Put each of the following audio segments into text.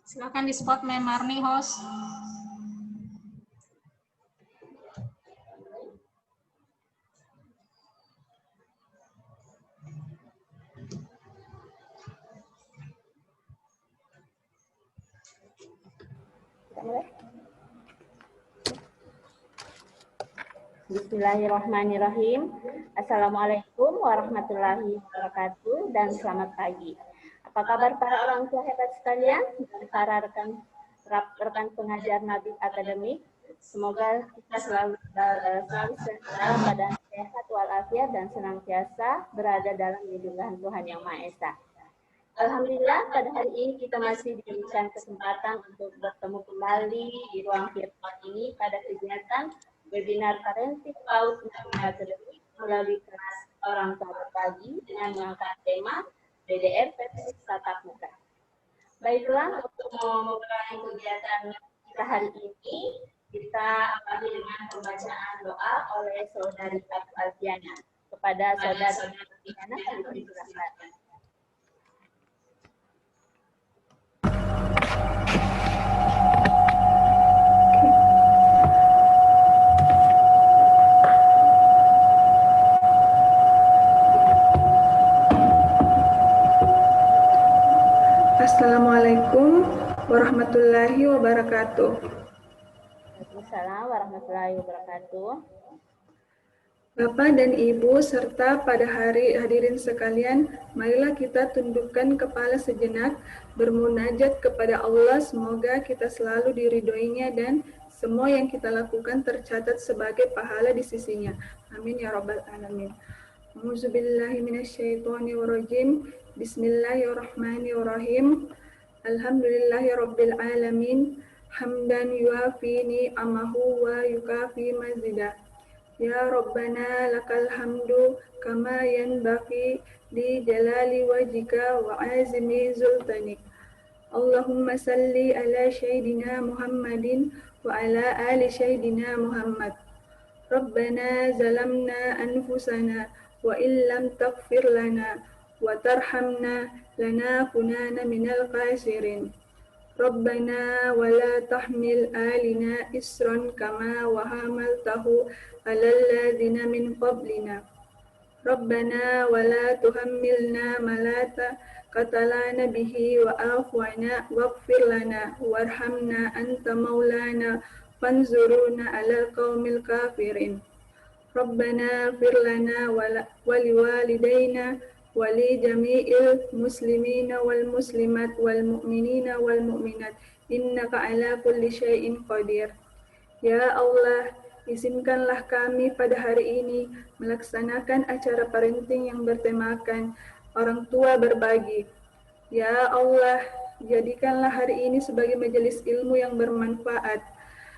Silakan di spot Memarni host. Bismillahirrahmanirrahim. Assalamualaikum warahmatullahi wabarakatuh dan selamat pagi. Apa kabar para orang tua hebat sekalian dan para rekan pengajar Nabi Akademik? Semoga kita selalu dalam keadaan sehat walafiat dan senantiasa berada dalam lindungan Tuhan Yang Maha Esa. Alhamdulillah pada hari ini kita masih diberikan kesempatan untuk bertemu kembali di ruang virtual ini pada kegiatan webinar parenting PAUD Akademik melalui kelas orang tua berbagi dengan mengangkat tema BDR versi tatap muka. Baiklah, untuk memulai kegiatan kita hari ini, kita awali dengan pembacaan doa oleh Saudari Abu Alfiana. Kepada Saudari Alfiana, kami persilakan. Assalamualaikum warahmatullahi wabarakatuh. Waalaikumsalam warahmatullahi wabarakatuh. Bapak dan Ibu serta pada hadirin sekalian, marilah kita tundukkan kepala sejenak, bermunajat kepada Allah, semoga kita selalu diridhoinya dan semua yang kita lakukan tercatat sebagai pahala di sisinya. Amin ya rabbal alamin. A'udzubillahi minasyaitonirrajim. Bismillahirrahmanirrahim. Alhamdulillahi rabbil alamin. Hamdan yuafi ni'amahu wa yukafi mazidah. Ya Rabbana lakal hamdu kama yanbaghi li jalali wajhika wa azimi zultanik. Allahumma salli ala sayyidina Muhammadin wa ala ali sayyidina Muhammad. Rabbana zalamna anfusana wa illam taghfir lana wa tarhamna lanakunanna minal khasirin. Rabbana wa la tahmil alina isran kama wa hamaltahu alal ladzina min qablina. Rabbana wa la tuhammilna ma la taqata lana bihi wa'fu 'anna waghfir lana warhamna anta maulana fanzurna 'alal qaumil kafirin. Rabbana ighfir lana wa liwalidayna wa li jami'il muslimina wal muslimat wal mu'minina wal mu'minat innaka 'ala kulli syai'in qadir. Ya Allah, izinkanlah kami pada hari ini melaksanakan acara parenting yang bertemakan orang tua berbagi. Ya Allah, jadikanlah hari ini sebagai majelis ilmu yang bermanfaat,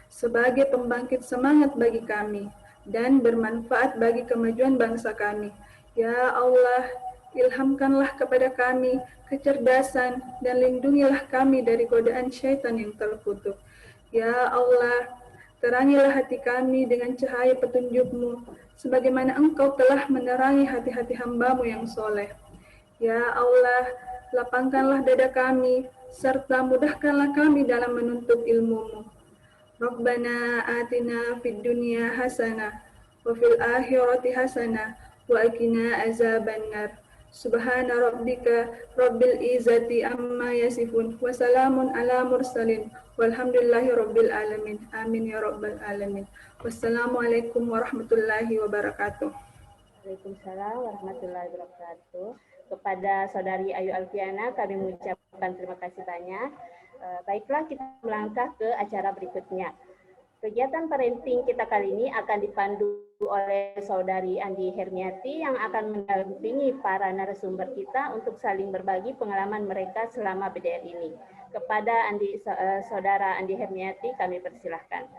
sebagai pembangkit semangat bagi kami, dan bermanfaat bagi kemajuan bangsa kami. Ya Allah, ilhamkanlah kepada kami kecerdasan dan lindungilah kami dari godaan syaitan yang terkutuk. Ya Allah, terangilah hati kami dengan cahaya petunjuk-Mu, sebagaimana Engkau telah menerangi hati-hati hamba-Mu yang soleh. Ya Allah, lapangkanlah dada kami, serta mudahkanlah kami dalam menuntut ilmu-Mu. Rabbana atina fid dunya hasanah, wa fil akhirati hasanah, wa qina azabannar. Subhana rabbika rabbil izzati amma yasifun, wa salamun ala mursalin, walhamdulillahi rabbil alamin. Amin ya rabbal alamin. Wassalamualaikum warahmatullahi wabarakatuh. Waalaikumsalam warahmatullahi wabarakatuh. Kepada Saudari Ayu Alfiana kami mengucapkan terima kasih banyak. Baiklah, kita melangkah ke acara berikutnya. Kegiatan parenting kita kali ini akan dipandu oleh Saudari Andi Hermiati yang akan mendampingi para narasumber kita untuk saling berbagi pengalaman mereka selama BDR ini. Kepada Saudara Andi Hermiati kami persilahkan.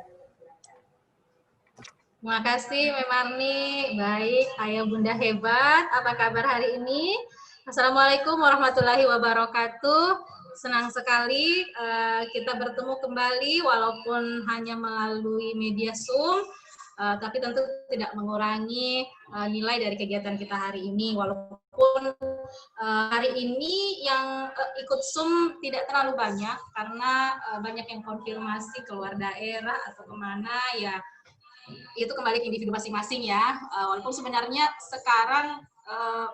Terima kasih Memarni. Baik, ayo Bunda hebat. Apa kabar hari ini? Assalamualaikum warahmatullahi wabarakatuh. Senang sekali kita bertemu kembali walaupun hanya melalui media Zoom. tapi tentu tidak mengurangi nilai dari kegiatan kita hari ini. Walaupun hari ini yang ikut Zoom tidak terlalu banyak karena banyak yang konfirmasi keluar daerah atau kemana, ya itu kembali ke individu masing-masing ya. Walaupun sebenarnya sekarang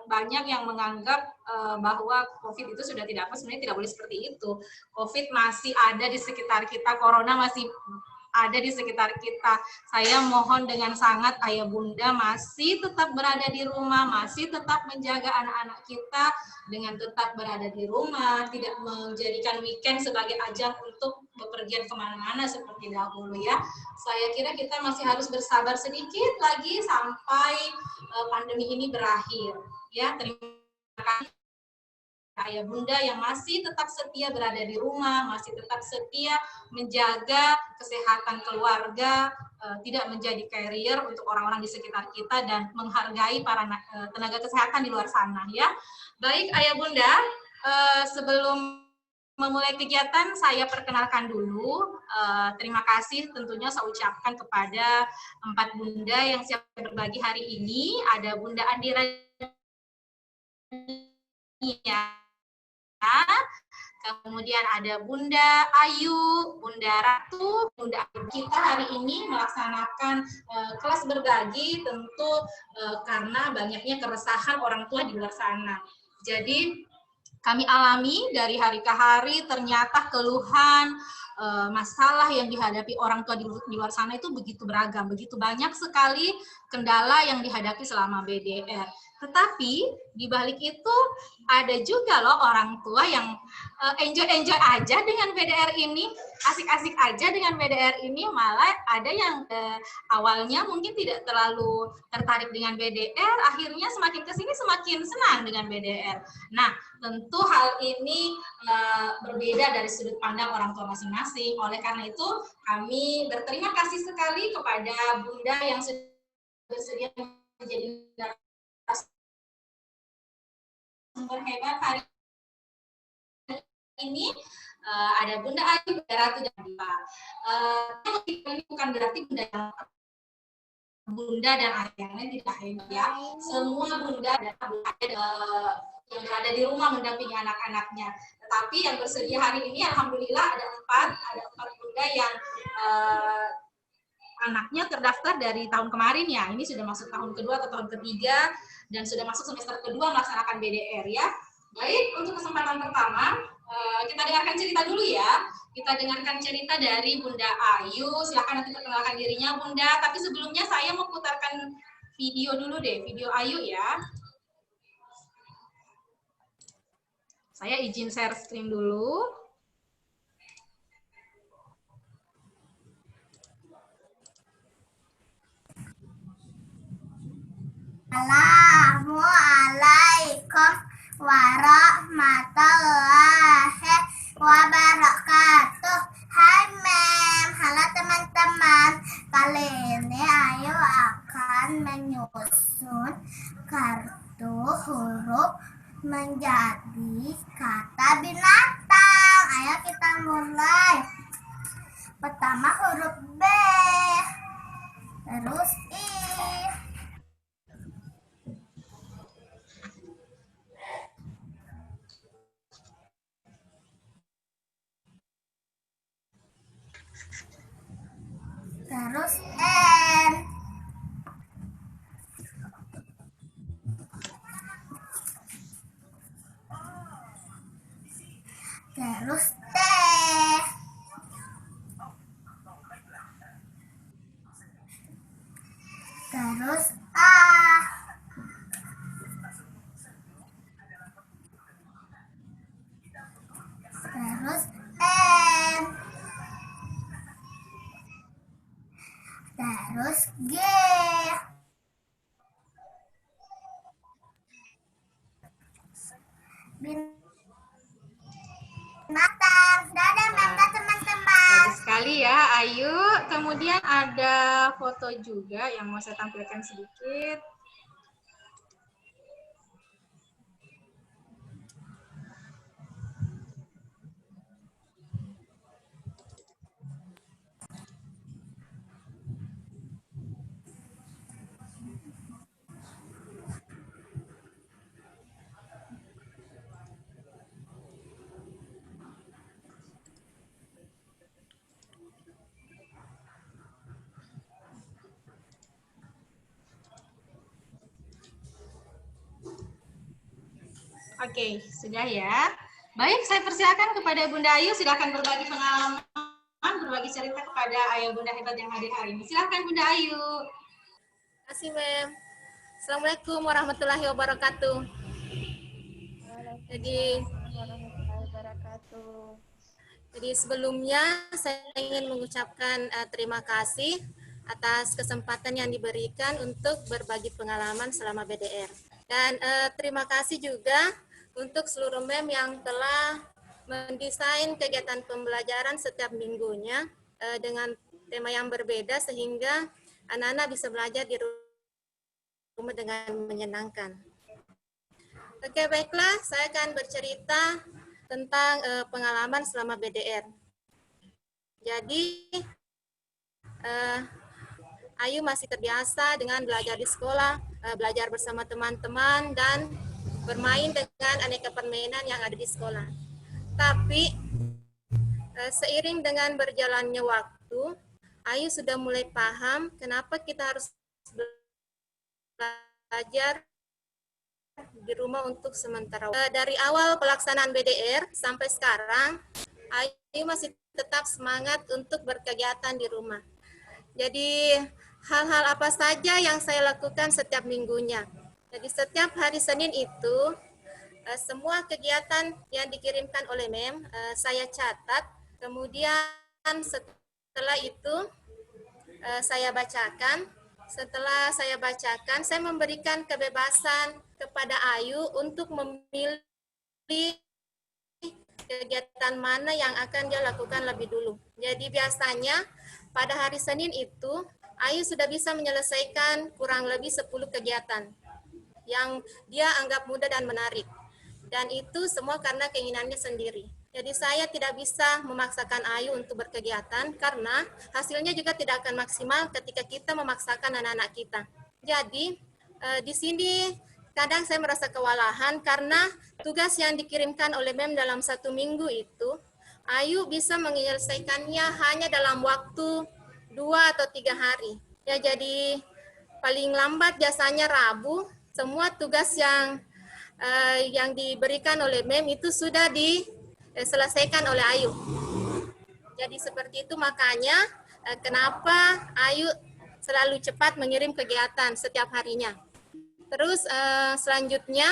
banyak yang menganggap bahwa COVID itu sudah tidak apa, sebenarnya tidak boleh seperti itu. COVID masih ada di sekitar kita, Corona masih ada di sekitar kita. Saya mohon dengan sangat ayah bunda masih tetap berada di rumah, masih tetap menjaga anak-anak kita dengan tetap berada di rumah, tidak menjadikan weekend sebagai ajang untuk bepergian kemana-mana seperti dahulu ya. Saya kira kita masih harus bersabar sedikit lagi sampai pandemi ini berakhir. Ya, terima kasih ayah bunda yang masih tetap setia berada di rumah, masih tetap setia menjaga kesehatan keluarga, tidak menjadi carrier untuk orang-orang di sekitar kita dan menghargai para tenaga kesehatan di luar sana ya. Baik ayah bunda, sebelum memulai kegiatan saya perkenalkan dulu. Terima kasih tentunya saya ucapkan kepada 4 bunda yang siap berbagi hari ini. Ada Bunda Andira kemudian ada Bunda Ayu, Bunda Ratu, Bunda Ayu. Kita hari ini melaksanakan kelas berbagi tentu karena banyaknya keresahan orang tua di luar sana. Jadi kami alami dari hari ke hari ternyata keluhan, masalah yang dihadapi orang tua di luar sana itu begitu beragam, begitu banyak sekali kendala yang dihadapi selama BDR. Tetapi di balik itu ada juga loh orang tua yang enjoy aja dengan BDR ini, asik-asik aja dengan BDR ini, malah ada yang awalnya mungkin tidak terlalu tertarik dengan BDR, akhirnya semakin kesini semakin senang dengan BDR. Nah, tentu hal ini berbeda dari sudut pandang orang tua masing-masing. Oleh karena itu, kami berterima kasih sekali kepada Bunda yang sudah bersedia menjadi sumber hebat hari ini. Ada Bunda Ayu, Bunda Ratu, dan Diva. Ini bukan berarti Bunda dan ayahnya tidak hebat ya. Semua Bunda dan yang berada di rumah mendampingi anak-anaknya. Tetapi yang bersedia hari ini, alhamdulillah ada empat Bunda yang anaknya terdaftar dari tahun kemarin ya. Ini sudah masuk tahun kedua atau tahun ketiga dan sudah masuk semester kedua melaksanakan BDR ya. Baik, untuk kesempatan pertama kita dengarkan cerita dulu ya. Kita dengarkan cerita dari Bunda Ayu. Silakan nanti perkenalkan dirinya Bunda. Tapi sebelumnya saya mau putarkan video dulu deh, video Ayu ya. Saya izin share screen dulu. Assalamualaikum warahmatullahi wabarakatuh. Hai Mem, halo teman-teman. Kali ini Ayu akan menyusun kartu huruf menjadi kata binatang. Ayo kita mulai. Pertama huruf B, terus I, terus N, terus T, terus A, terus M, terus G, binatang. Dadah Mem, teman-teman. Bagus sekali ya Ayu. Kemudian ada foto juga yang mau saya tampilkan sedikit. Oke, sudah ya. Baik, saya persilakan kepada Bunda Ayu, silakan berbagi pengalaman, berbagi cerita kepada ayah bunda hebat yang hadir hari ini. Silakan Bunda Ayu. Terima kasih, Mem. Assalamualaikum warahmatullahi wabarakatuh. Jadi sebelumnya saya ingin mengucapkan terima kasih atas kesempatan yang diberikan untuk berbagi pengalaman selama BDR. Dan terima kasih juga untuk seluruh MEM yang telah mendesain kegiatan pembelajaran setiap minggunya dengan tema yang berbeda sehingga anak-anak bisa belajar di rumah dengan menyenangkan. Oke, baiklah, saya akan bercerita tentang pengalaman selama BDR. Jadi, Ayu masih terbiasa dengan belajar di sekolah, belajar bersama teman-teman, dan bermain dengan aneka permainan yang ada di sekolah. Tapi, seiring dengan berjalannya waktu, Ayu sudah mulai paham kenapa kita harus belajar di rumah untuk sementara. Dari awal pelaksanaan BDR sampai sekarang, Ayu masih tetap semangat untuk berkegiatan di rumah. Jadi hal-hal apa saja yang saya lakukan setiap minggunya. Jadi setiap hari Senin itu, semua kegiatan yang dikirimkan oleh MEM, saya catat. Kemudian setelah itu, saya bacakan. Setelah saya bacakan, saya memberikan kebebasan kepada Ayu untuk memilih kegiatan mana yang akan dia lakukan lebih dulu. Jadi biasanya pada hari Senin itu, Ayu sudah bisa menyelesaikan kurang lebih 10 kegiatan yang dia anggap mudah dan menarik. Dan itu semua karena keinginannya sendiri. Jadi saya tidak bisa memaksakan Ayu untuk berkegiatan karena hasilnya juga tidak akan maksimal ketika kita memaksakan anak-anak kita. Jadi di sini kadang saya merasa kewalahan karena tugas yang dikirimkan oleh MEM dalam 1 minggu itu, Ayu bisa menyelesaikannya hanya dalam waktu 2 atau 3 hari. Ya, jadi paling lambat biasanya Rabu, semua tugas yang diberikan oleh MEM itu sudah diselesaikan oleh Ayu. Jadi seperti itu makanya kenapa Ayu selalu cepat mengirim kegiatan setiap harinya. Terus selanjutnya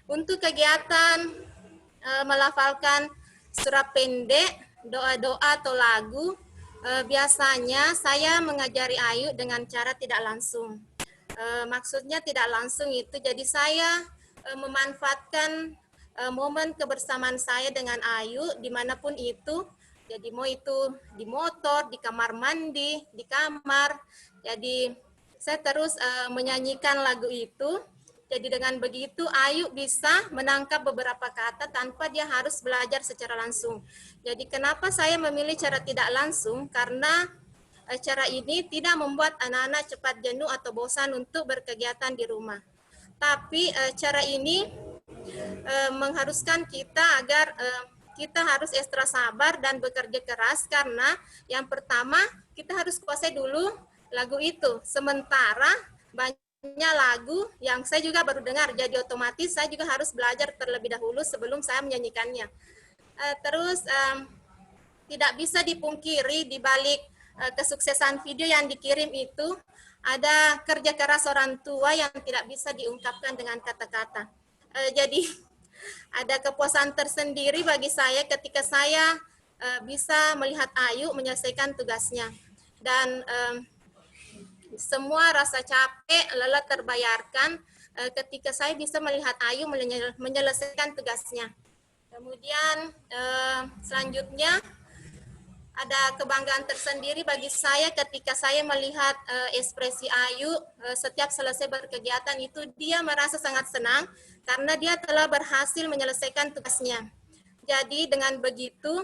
untuk kegiatan melafalkan surah pendek, doa-doa atau lagu, biasanya saya mengajari Ayu dengan cara tidak langsung. Maksudnya tidak langsung itu jadi saya memanfaatkan momen kebersamaan saya dengan Ayu dimanapun itu, jadi mau itu di motor, di kamar mandi, di kamar, jadi saya terus menyanyikan lagu itu. Jadi dengan begitu Ayu bisa menangkap beberapa kata tanpa dia harus belajar secara langsung. Jadi kenapa saya memilih cara tidak langsung? Karena cara ini tidak membuat anak-anak cepat jenuh atau bosan untuk berkegiatan di rumah. Tapi cara ini mengharuskan kita agar kita harus ekstra sabar dan bekerja keras karena yang pertama kita harus kuasai dulu lagu itu. Sementara banyak lagu yang saya juga baru dengar, jadi otomatis saya juga harus belajar terlebih dahulu sebelum saya menyanyikannya. Terus tidak bisa dipungkiri di balik kesuksesan video yang dikirim itu ada kerja keras orang tua yang tidak bisa diungkapkan dengan kata-kata. Jadi ada kepuasan tersendiri bagi saya ketika saya bisa melihat Ayu menyelesaikan tugasnya. Dan semua rasa capek, lelah terbayarkan ketika saya bisa melihat Ayu menyelesaikan tugasnya. Kemudian selanjutnya ada kebanggaan tersendiri bagi saya ketika saya melihat ekspresi Ayu setiap selesai berkegiatan itu dia merasa sangat senang karena dia telah berhasil menyelesaikan tugasnya. Jadi dengan begitu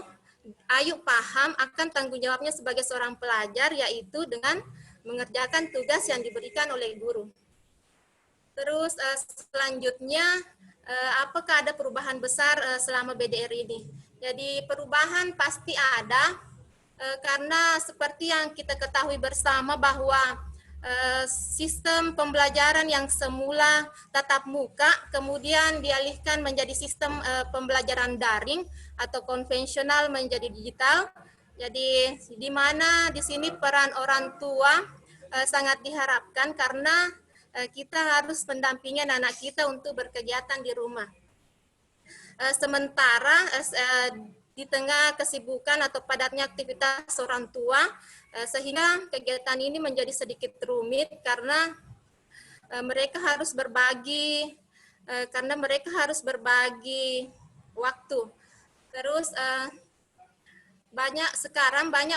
Ayu paham akan tanggung jawabnya sebagai seorang pelajar yaitu dengan mengerjakan tugas yang diberikan oleh guru. Terus selanjutnya apakah ada perubahan besar selama BDR ini? Jadi perubahan pasti ada. Karena seperti yang kita ketahui bersama bahwa sistem pembelajaran yang semula tatap muka kemudian dialihkan menjadi sistem pembelajaran daring atau konvensional menjadi digital. Jadi di mana di sini peran orang tua sangat diharapkan karena kita harus mendampingi anak kita untuk berkegiatan di rumah. Sementara di tengah kesibukan atau padatnya aktivitas orang tua, sehingga kegiatan ini menjadi sedikit rumit karena mereka harus berbagi, waktu. Terus banyak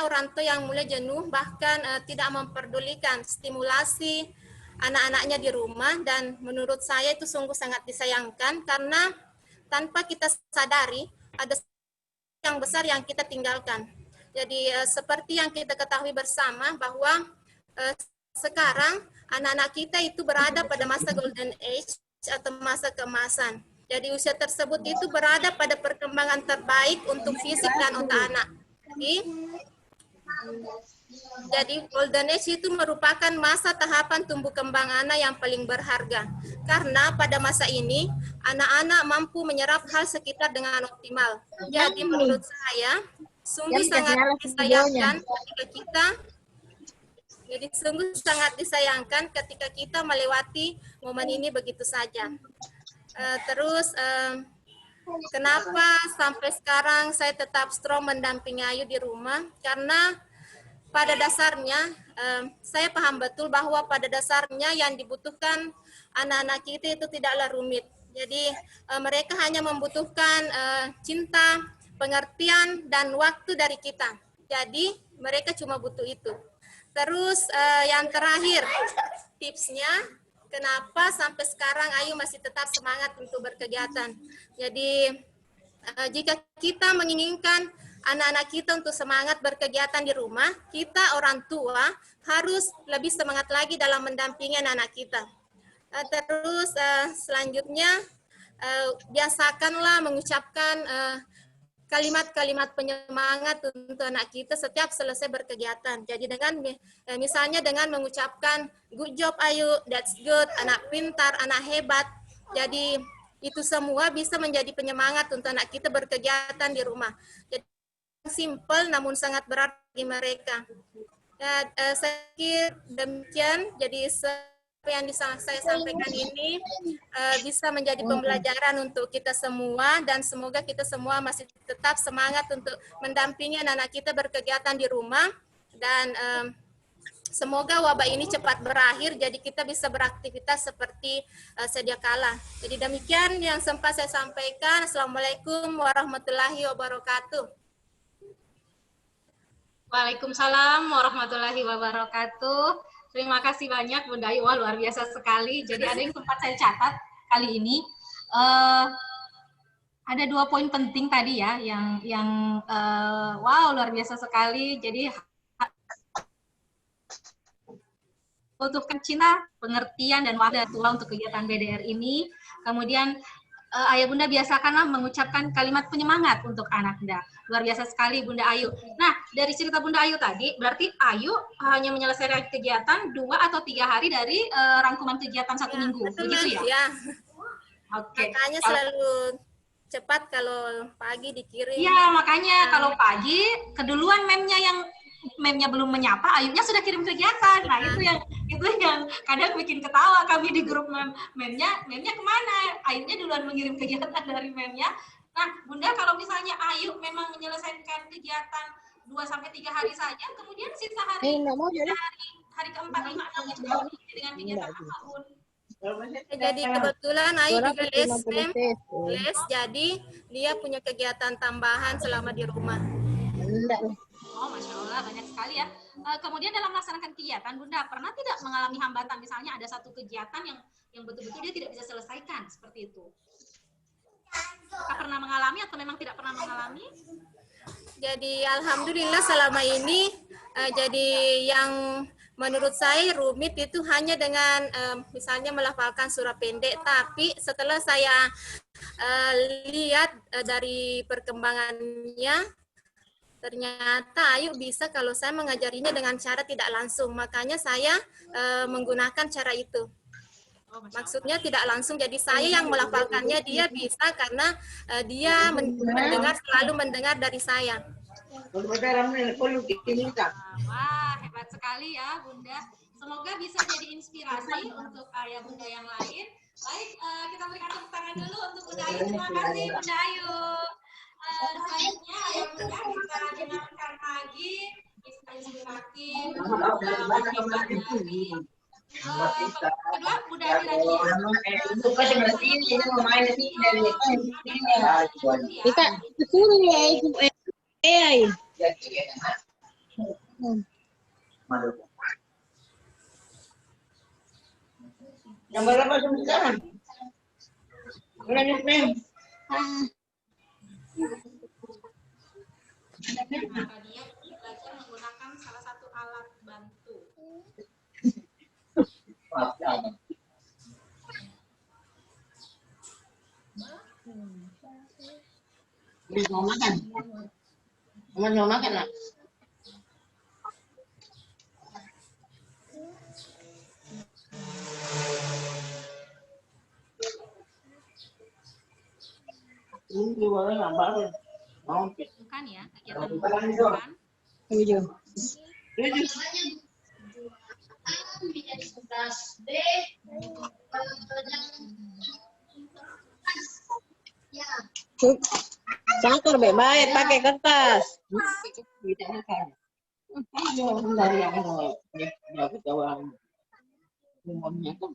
orang tua yang mulai jenuh bahkan tidak memperdulikan stimulasi anak-anaknya di rumah, dan menurut saya itu sungguh sangat disayangkan karena tanpa kita sadari ada yang besar yang kita tinggalkan. Jadi seperti yang kita ketahui bersama bahwa sekarang anak-anak kita itu berada pada masa golden age atau masa keemasan. Jadi usia tersebut itu berada pada perkembangan terbaik untuk fisik dan otak anak. Jadi golden age itu merupakan masa tahapan tumbuh kembang anak yang paling berharga. Karena pada masa ini anak-anak mampu menyerap hal sekitar dengan optimal. Jadi menurut saya sungguh sangat disayangkan ketika kita melewati momen ini begitu saja. Kenapa sampai sekarang saya tetap strong mendampingi Ayu di rumah? Karena pada dasarnya saya paham betul bahwa pada dasarnya yang dibutuhkan anak-anak kita itu tidaklah rumit. Jadi mereka hanya membutuhkan cinta, pengertian, dan waktu dari kita. Jadi mereka cuma butuh itu. Terus yang terakhir, tipsnya kenapa sampai sekarang Ayu masih tetap semangat untuk berkegiatan. Jadi jika kita menginginkan anak-anak kita untuk semangat berkegiatan di rumah, kita orang tua harus lebih semangat lagi dalam mendampingi anak-anak kita. Terus selanjutnya biasakanlah mengucapkan kalimat-kalimat penyemangat untuk anak kita setiap selesai berkegiatan. Jadi misalnya dengan mengucapkan good job Ayu, that's good, anak pintar, anak hebat. Jadi itu semua bisa menjadi penyemangat untuk anak kita berkegiatan di rumah. Jadi simple namun sangat berarti bagi mereka. Saya kira demikian. Jadi apa yang saya sampaikan ini bisa menjadi pembelajaran untuk kita semua, dan semoga kita semua masih tetap semangat untuk mendampingi anak-anak kita berkegiatan di rumah, dan semoga wabah ini cepat berakhir jadi kita bisa beraktivitas seperti sedia kala. Jadi demikian yang sempat saya sampaikan. Assalamualaikum warahmatullahi wabarakatuh. Waalaikumsalam warahmatullahi wabarakatuh. Terima kasih banyak Bunda Ayu, wah luar biasa sekali. Jadi ada yang sempat saya catat kali ini. Ada 2 poin penting tadi ya, yang wow luar biasa sekali. Jadi butuhkan cinta, pengertian, dan waktu tua untuk kegiatan BDR ini. Kemudian Ayah Bunda biasakanlah mengucapkan kalimat penyemangat untuk anak Bunda. Luar biasa sekali Bunda Ayu. Nah, dari cerita Bunda Ayu tadi, berarti Ayu hanya menyelesaikan kegiatan 2 atau 3 hari dari rangkuman kegiatan 1 minggu. Begitu ya? Ya. Oke. Makanya selalu cepat kalau pagi dikirim. Iya, makanya kalau pagi keduluan memnya belum menyapa, Ayunya sudah kirim kegiatan. Nah, itu yang kadang bikin ketawa kami di grup memnya kemana? Ayunya duluan mengirim kegiatan dari memnya. Nah, Bunda, kalau misalnya Ayu memang menyelesaikan kegiatan 2-3 hari saja, kemudian sisa hari keempat, 5, 6 itu dengan kegiatan apa, Bun? Jadi kebetulan Ayu juga les, jadi dia punya kegiatan tambahan selama di rumah. Oh, Masya Allah, banyak sekali ya. Kemudian dalam melaksanakan kegiatan, Bunda pernah tidak mengalami hambatan? Misalnya ada satu kegiatan yang betul-betul dia tidak bisa selesaikan, seperti itu. Apakah pernah mengalami atau memang tidak pernah mengalami? Jadi alhamdulillah selama ini, jadi yang menurut saya rumit itu hanya dengan misalnya melafalkan surah pendek, tapi setelah saya lihat dari perkembangannya, Ternyata Ayu bisa kalau saya mengajarinya dengan cara tidak langsung. Makanya saya menggunakan cara itu. Maksudnya tidak langsung, jadi saya yang melafalkannya, dia bisa karena dia selalu mendengar dari saya. Wah, hebat sekali ya Bunda. Semoga bisa jadi inspirasi untuk ayah Bunda yang lain. Baik, kita berikan tepuk tangan dulu untuk Bunda Ayu. Terima kasih Bunda Ayu. Selanjutnya ayah Bunda kita dengarkan lagi kisah inspiratif kedua Bunda Adiradia. Kita suruh ya itu AI. Yang berapa sekarang? Lanjut nih. Maka dia belajar menggunakan salah satu alat bantu. Mau makan? Mau makan lah. Ini boleh nambah. Bukan ya, kegiatan bukan. Tujuh. Catur baik pakai kertas. Dari yang aku tahu umumnya kan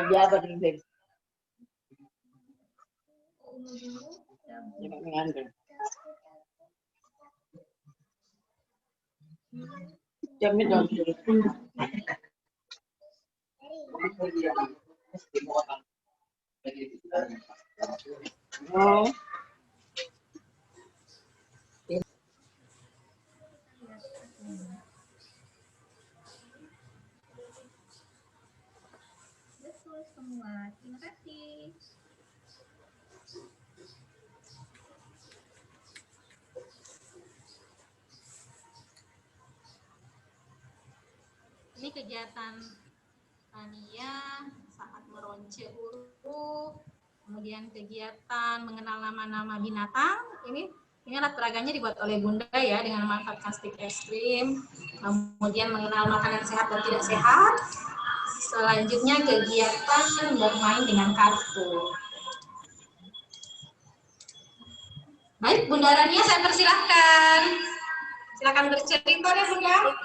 dia berdiri. Jamnya dong. Oh. Betul semua. Terima kasih. Ini kegiatan Tania saat meronce huruf, kemudian kegiatan mengenal nama-nama binatang. Ini alat peraganya dibuat oleh Bunda ya dengan memanfaatkan stik es krim. Kemudian mengenal makanan sehat dan tidak sehat. Selanjutnya kegiatan bermain dengan kartu. Baik, Bunda Rania saya persilahkan. Silakan bercerita ya Bunda.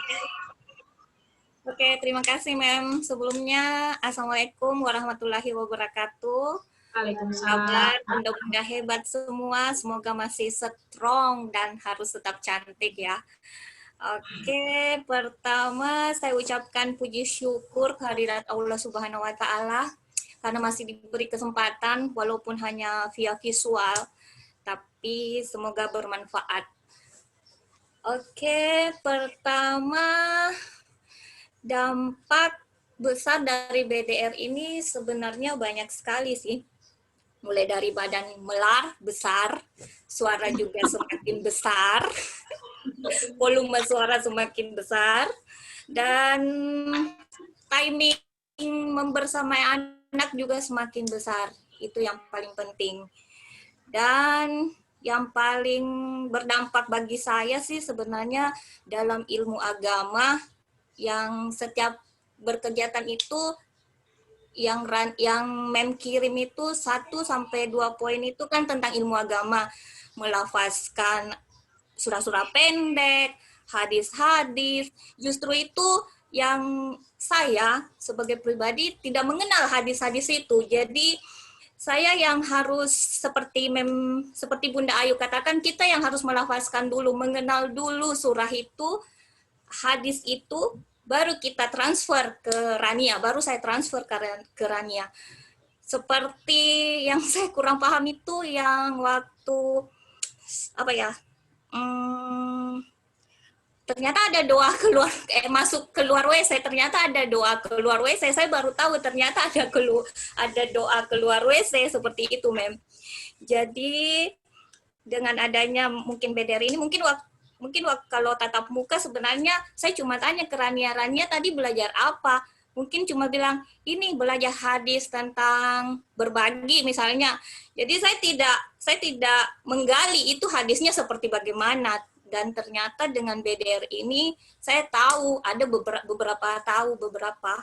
Oke, terima kasih Mem. Sebelumnya, Assalamualaikum warahmatullahi wabarakatuh. Waalaikumsalam. Kabar bunda-bunda hebat semua, semoga masih strong dan harus tetap cantik ya. Oke, pertama saya ucapkan puji syukur kehadirat Allah Subhanahu wa Ta'ala karena masih diberi kesempatan walaupun hanya via visual, tapi semoga bermanfaat. Oke, pertama dampak besar dari BDR ini sebenarnya banyak sekali sih. Mulai dari badan melar, besar, suara juga semakin besar, volume suara semakin besar, dan timing membersamai anak juga semakin besar. Itu yang paling penting. Dan yang paling berdampak bagi saya sih sebenarnya dalam ilmu agama, yang setiap berkegiatan itu yang Mem kirim itu 1-2 poin itu kan tentang ilmu agama, melafazkan surah-surah pendek, hadis-hadis. Justru itu yang saya sebagai pribadi tidak mengenal hadis-hadis itu. Jadi saya yang harus seperti Bunda Ayu katakan, kita yang harus melafazkan dulu, mengenal dulu surah itu, hadis itu, baru kita transfer ke Rania, baru saya transfer ke Rania. Seperti yang saya kurang paham itu yang waktu ternyata ada doa masuk keluar WC, ternyata ada doa keluar WC. Saya baru tahu ternyata ada doa keluar WC seperti itu, Mem. Jadi dengan adanya mungkin BDR ini mungkin kalau tatap muka sebenarnya saya cuma tanya ke Rania tadi belajar apa, mungkin cuma bilang ini belajar hadis tentang berbagi misalnya. Jadi saya tidak menggali itu hadisnya seperti bagaimana, dan ternyata dengan BDR ini saya tahu ada beberapa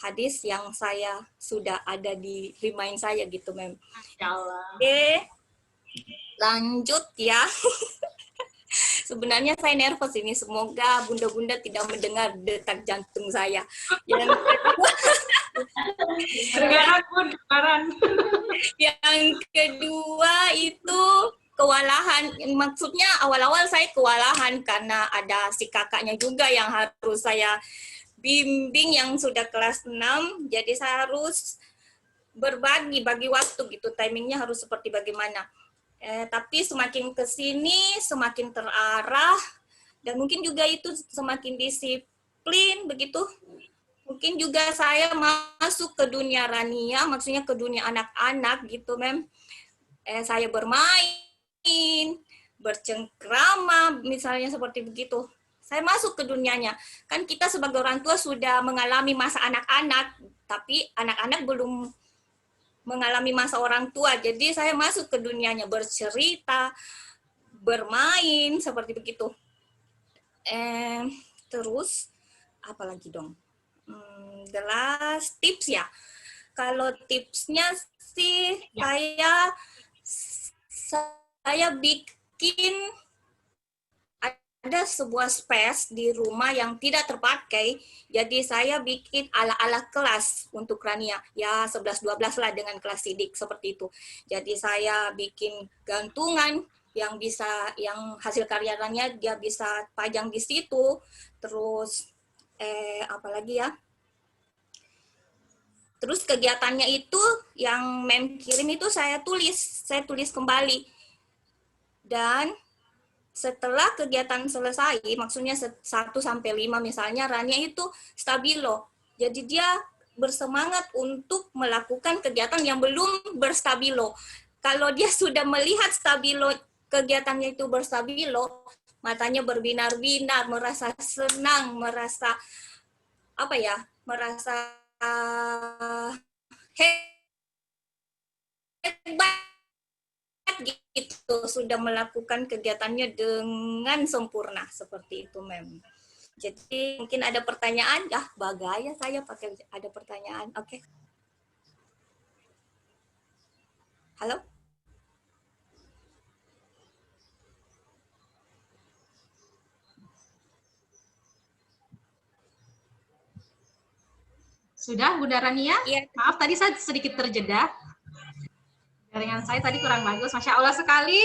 hadis yang saya sudah ada di remind saya gitu, Mem. Masya Allah. Oke, lanjut ya. Sebenarnya saya nervous ini, semoga bunda-bunda tidak mendengar detak jantung saya. Yang kedua, yang kedua itu kewalahan. Maksudnya awal-awal saya kewalahan karena ada si kakaknya juga yang harus saya bimbing yang sudah kelas 6. Jadi saya harus bagi waktu gitu, timingnya harus seperti bagaimana. Tapi semakin ke sini semakin terarah, dan mungkin juga itu semakin disiplin begitu. Mungkin juga saya masuk ke dunia Rania, maksudnya ke dunia anak-anak gitu, Mem. Saya bermain, bercengkrama, misalnya seperti begitu. Saya masuk ke dunianya. Kan kita sebagai orang tua sudah mengalami masa anak-anak, tapi anak-anak belum mengalami masa orang tua. Jadi saya masuk ke dunianya, bercerita, bermain, seperti begitu. Terus, apa lagi dong? The last tips ya. Kalau tipsnya sih saya bikin ada sebuah space di rumah yang tidak terpakai, jadi saya bikin ala-ala kelas untuk Rania, ya 11-12 lah dengan kelas sidik seperti itu. Jadi saya bikin gantungan yang hasil karya Rania dia bisa pajang di situ, terus apalagi ya. Terus kegiatannya itu yang Mem kirim itu saya tulis kembali. Dan setelah kegiatan selesai, maksudnya 1-5 misalnya, Rania itu stabilo. Jadi dia bersemangat untuk melakukan kegiatan yang belum berstabilo. Kalau dia sudah melihat stabilo, kegiatannya itu berstabilo, matanya berbinar-binar, merasa senang, merasa hebat gitu, sudah melakukan kegiatannya dengan sempurna seperti itu, Mem. Jadi mungkin ada pertanyaan, bagaya saya pakai ada pertanyaan. Oke. Halo? Sudah, Bunda Rania? Iya. Maaf, tadi saya sedikit terjeda. Jaringan saya tadi kurang bagus. Masya Allah sekali.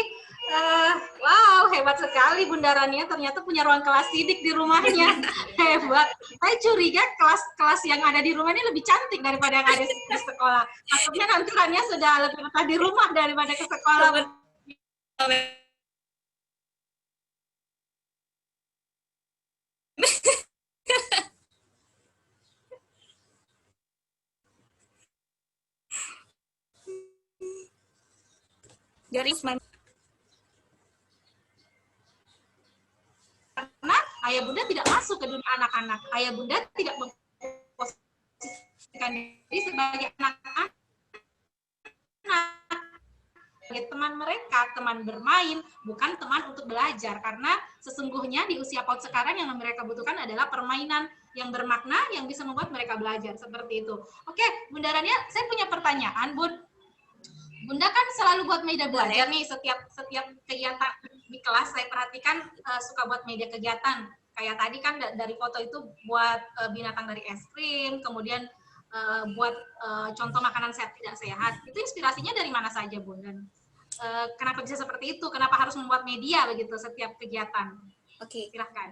Wow, hebat sekali Bunda Rania. Ternyata punya ruang kelas sidik di rumahnya. Hebat. Saya curiga kelas-kelas yang ada di rumah ini lebih cantik daripada yang ada di sekolah. Maksudnya nanti Rania sudah lebih betah di rumah daripada ke sekolah. Dari karena ayah bunda tidak masuk ke dunia anak-anak, ayah bunda tidak memposisikan diri sebagai anak-anak, sebagai teman mereka, teman bermain, bukan teman untuk belajar. Karena sesungguhnya di usia PAUD sekarang yang mereka butuhkan adalah permainan yang bermakna yang bisa membuat mereka belajar, seperti itu. Oke, Bunda Rania, saya punya pertanyaan, Bun. Bunda kan selalu buat media belajar nih, setiap kegiatan di kelas saya perhatikan suka buat media kegiatan. Kayak tadi kan dari foto itu buat binatang dari es krim, kemudian buat contoh makanan sehat tidak sehat. Itu inspirasinya dari mana saja, Bun? Dan kenapa bisa seperti itu? Kenapa harus membuat media begitu setiap kegiatan? Oke. Silahkan.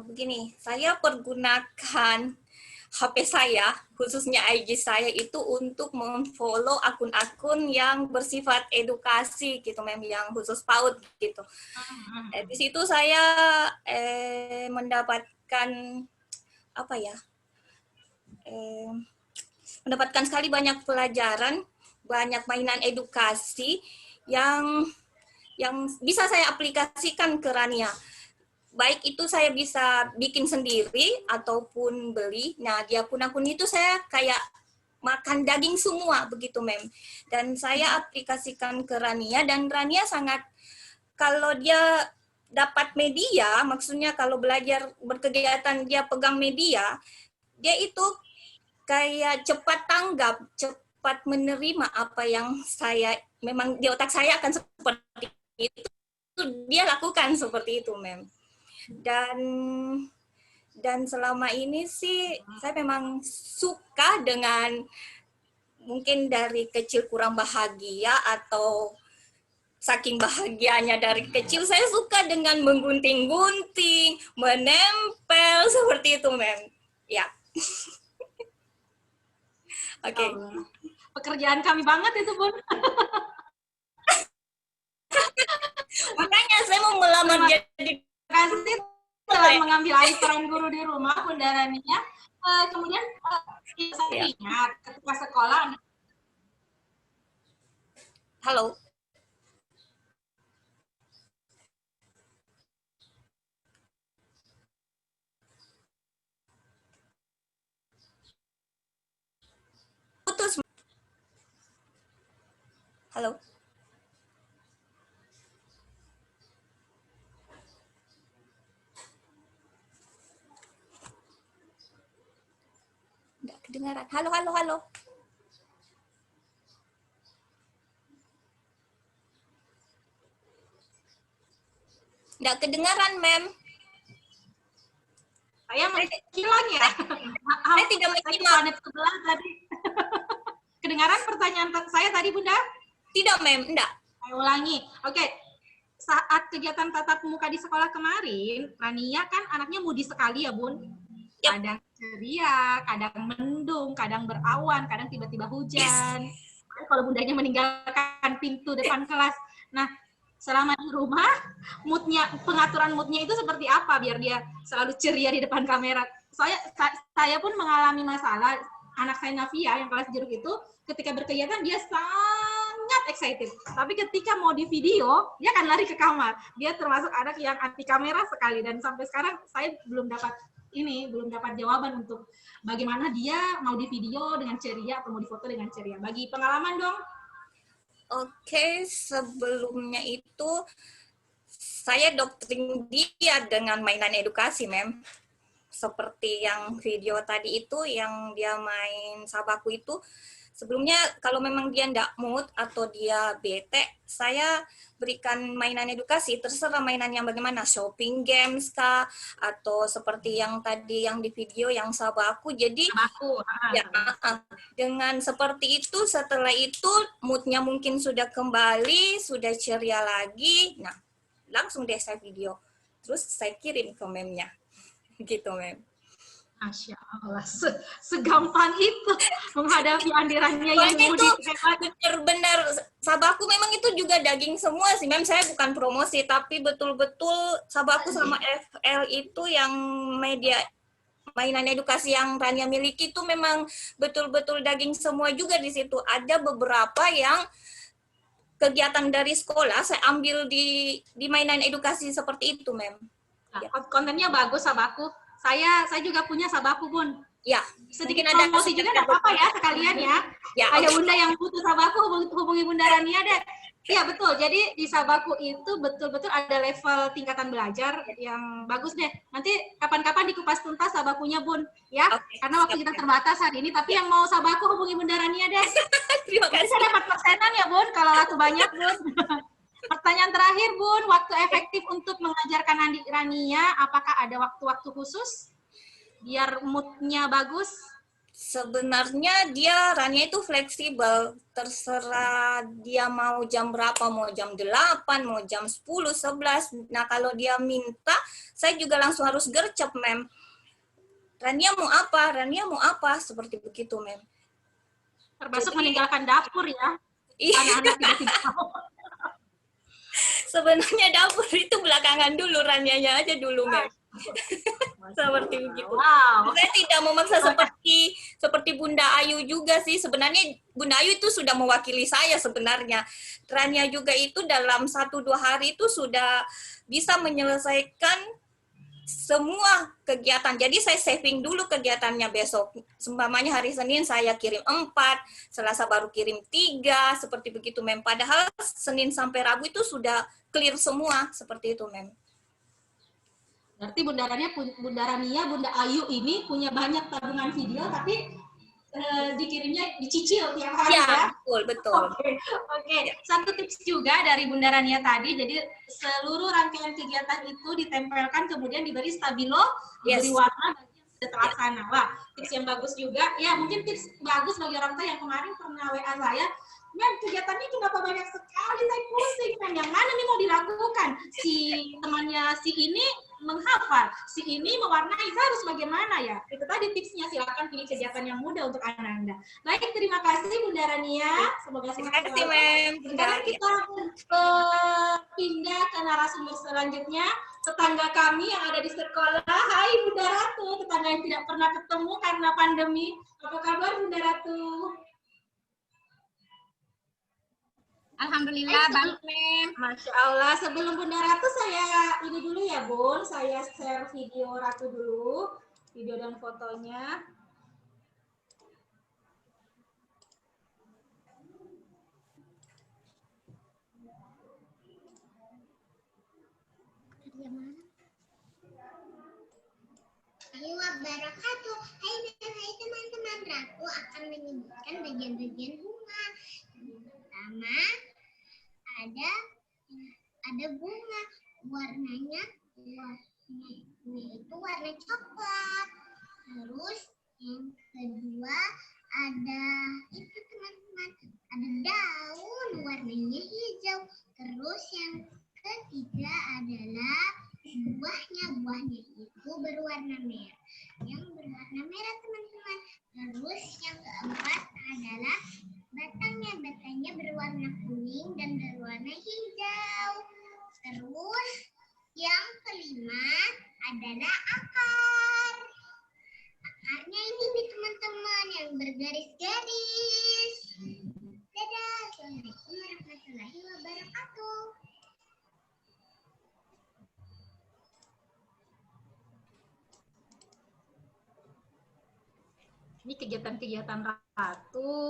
Begini, saya pergunakan HP saya, khususnya IG saya itu untuk memfollow akun-akun yang bersifat edukasi gitu, yang khusus PAUD gitu. Di situ saya mendapatkan mendapatkan sekali banyak pelajaran, banyak mainan edukasi yang yang bisa saya aplikasikan ke Rania. Baik itu saya bisa bikin sendiri ataupun beli. Nah, di akun-akun itu saya kayak makan daging semua begitu, Mem. Dan saya aplikasikan ke Rania dan Rania sangat, kalau dia dapat media, maksudnya kalau belajar berkegiatan dia pegang media, dia itu kayak cepat tanggap, cepat menerima apa yang saya, memang di otak saya akan seperti itu, dia lakukan seperti itu, Mem. Dan selama ini sih saya memang suka dengan, mungkin dari kecil kurang bahagia atau saking bahagianya dari kecil, saya suka dengan menggunting-gunting, menempel seperti itu, Mem. Ya. Oke. Pekerjaan kami banget itu, Bun. Makanya saya mau melamar jadi. Terima kasih telah mengambil alih peran guru di rumah, Bunda Rania. Kemudian saya ingat ketika sekolah. Halo. Putus. Halo. Nggak kedengaran. Halo, halo, halo. Nggak kedengaran, Mem. Saya menghilang ya. Saya tidak menyimak. Sebelah tadi. Kedengaran pertanyaan saya tadi, Bunda? Tidak, Mem. Enggak. Saya ulangi. Oke. Saat kegiatan tatap muka di sekolah kemarin, Rania kan anaknya mudi sekali ya, Bun. Yep. Kadang ceria, kadang mendung, kadang berawan, kadang tiba-tiba hujan. Kalau bundanya meninggalkan pintu depan kelas. Nah, selama di rumah, pengaturan moodnya itu seperti apa biar dia selalu ceria di depan kamera? Saya pun mengalami masalah. Anak saya Navia yang kelas jeruk itu ketika berkegiatan dia sangat excited. Tapi ketika mau di video, dia akan lari ke kamar. Dia termasuk anak yang anti kamera sekali, dan sampai sekarang saya belum dapat jawaban untuk bagaimana dia mau di video dengan ceria atau mau di foto dengan ceria. Bagi pengalaman dong. Oke, sebelumnya itu saya doktrin dia dengan mainan edukasi, Mem. Seperti yang video tadi itu, yang dia main sabaku itu, sebelumnya kalau memang dia ndak mood atau dia bete, saya berikan mainan edukasi, terserah mainan yang bagaimana, shopping games kah, atau seperti yang tadi yang di video yang sabaku. Jadi ya, dengan seperti itu, setelah itu moodnya mungkin sudah kembali, sudah ceria lagi, nah langsung deh saya video, terus saya kirim ke memnya. Gitu, Mem. Masya Allah, segampang itu menghadapi Andirannya yang mudik. Benar-benar, sabaku memang itu juga daging semua sih, Mem. Saya bukan promosi, tapi betul-betul sabaku sama FL itu yang media mainan edukasi yang Rania miliki itu memang betul-betul daging semua juga di situ. Ada beberapa yang kegiatan dari sekolah saya ambil di mainan edukasi seperti itu, Mem. Nah, kontennya bagus sabaku. Saya juga punya sabaku, Bun. Ya, sedikit promosi juga enggak apa-apa ya sekalian ya. Ada Bunda yang butuh sabaku, hubungi Bunda Rania deh. Iya betul. Jadi di sabaku itu betul-betul ada level tingkatan belajar yang bagus deh. Nanti kapan-kapan dikupas tuntas sabakunya, Bun, ya. Karena waktu kita terbatas hari ini, tapi yang mau sabaku hubungi Bunda Rania deh. Terima kasih. Bisa dapat persenan ya, Bun, kalau laku banyak, Bun. Pertanyaan terakhir, Bun, waktu efektif untuk mengajarkan Rania, apakah ada waktu-waktu khusus biar mood-nya bagus? Sebenarnya Rania itu fleksibel, terserah dia mau jam berapa, mau jam 8, mau jam 10, 11. Nah, kalau dia minta, saya juga langsung harus gercep, Mem. Rania mau apa, seperti begitu, Mem. Termasuk meninggalkan dapur ya, anak-anak tidak mau. Sebenarnya dapur itu belakangan dulu, Ranianya aja dulu, Mem. Seperti begitu. Wow. Saya tidak memaksa seperti Bunda Ayu juga sih. Sebenarnya Bunda Ayu itu sudah mewakili saya sebenarnya. Rania juga itu dalam 1-2 hari itu sudah bisa menyelesaikan semua kegiatan. Jadi saya saving dulu kegiatannya besok. Seumpamanya hari Senin saya kirim 4, Selasa baru kirim 3, seperti begitu, Mem. Padahal Senin sampai Rabu itu sudah clear semua, seperti itu, Mem. Berarti Bunda Rania, Bunda Ayu ini punya banyak tabungan video, tapi dikirimnya dicicil tiap hari ya? Betul. Oke. Satu tips juga dari Bunda Rania tadi, jadi seluruh rangkaian kegiatan itu ditempelkan, kemudian diberi stabilo, diberi warna bagi yang sudah terlaksana. Wah, tips yang bagus juga. Ya, mungkin tips bagus bagi orang tua yang kemarin pernah WA saya, Mem, kegiatannya kenapa banyak sekali, saya pusing, Mem, yang mana nih mau dilakukan? Si temannya si ini menghafal, si ini mewarnai, saya harus bagaimana ya? Itu tadi tipsnya, silakan pilih kegiatan yang mudah untuk anak Anda. Baik, terima kasih Bunda Rania, semoga sehat selalu. Mem. Sekarang kita pindah ke narasumber selanjutnya, tetangga kami yang ada di sekolah. Hai Bunda Ratu, tetangga yang tidak pernah ketemu karena pandemi. Apa kabar Bunda Ratu? Alhamdulillah, baik, Mem. Masya Allah. Sebelum Bunda Ratu, saya ini dulu ya, Bun. Saya share video Ratu dulu. Video dan fotonya. Wabarakatuh. Hai teman-teman, Ratu akan menyebutkan bagian-bagian bunga. Yang pertama ada bunga, warnanya itu warna coklat. Terus yang kedua ada itu teman-teman, ada daun warnanya hijau. Terus yang ketiga adalah buahnya itu berwarna merah. Yang berwarna merah teman-teman. Terus yang keempat adalah batangnya berwarna kuning dan berwarna hijau. Terus yang kelima adalah akar. Akarnya ini nih teman-teman yang bergaris-garis. Dadah. Assalamualaikum warahmatullahi wabarakatuh. Ini kegiatan-kegiatan Ratu.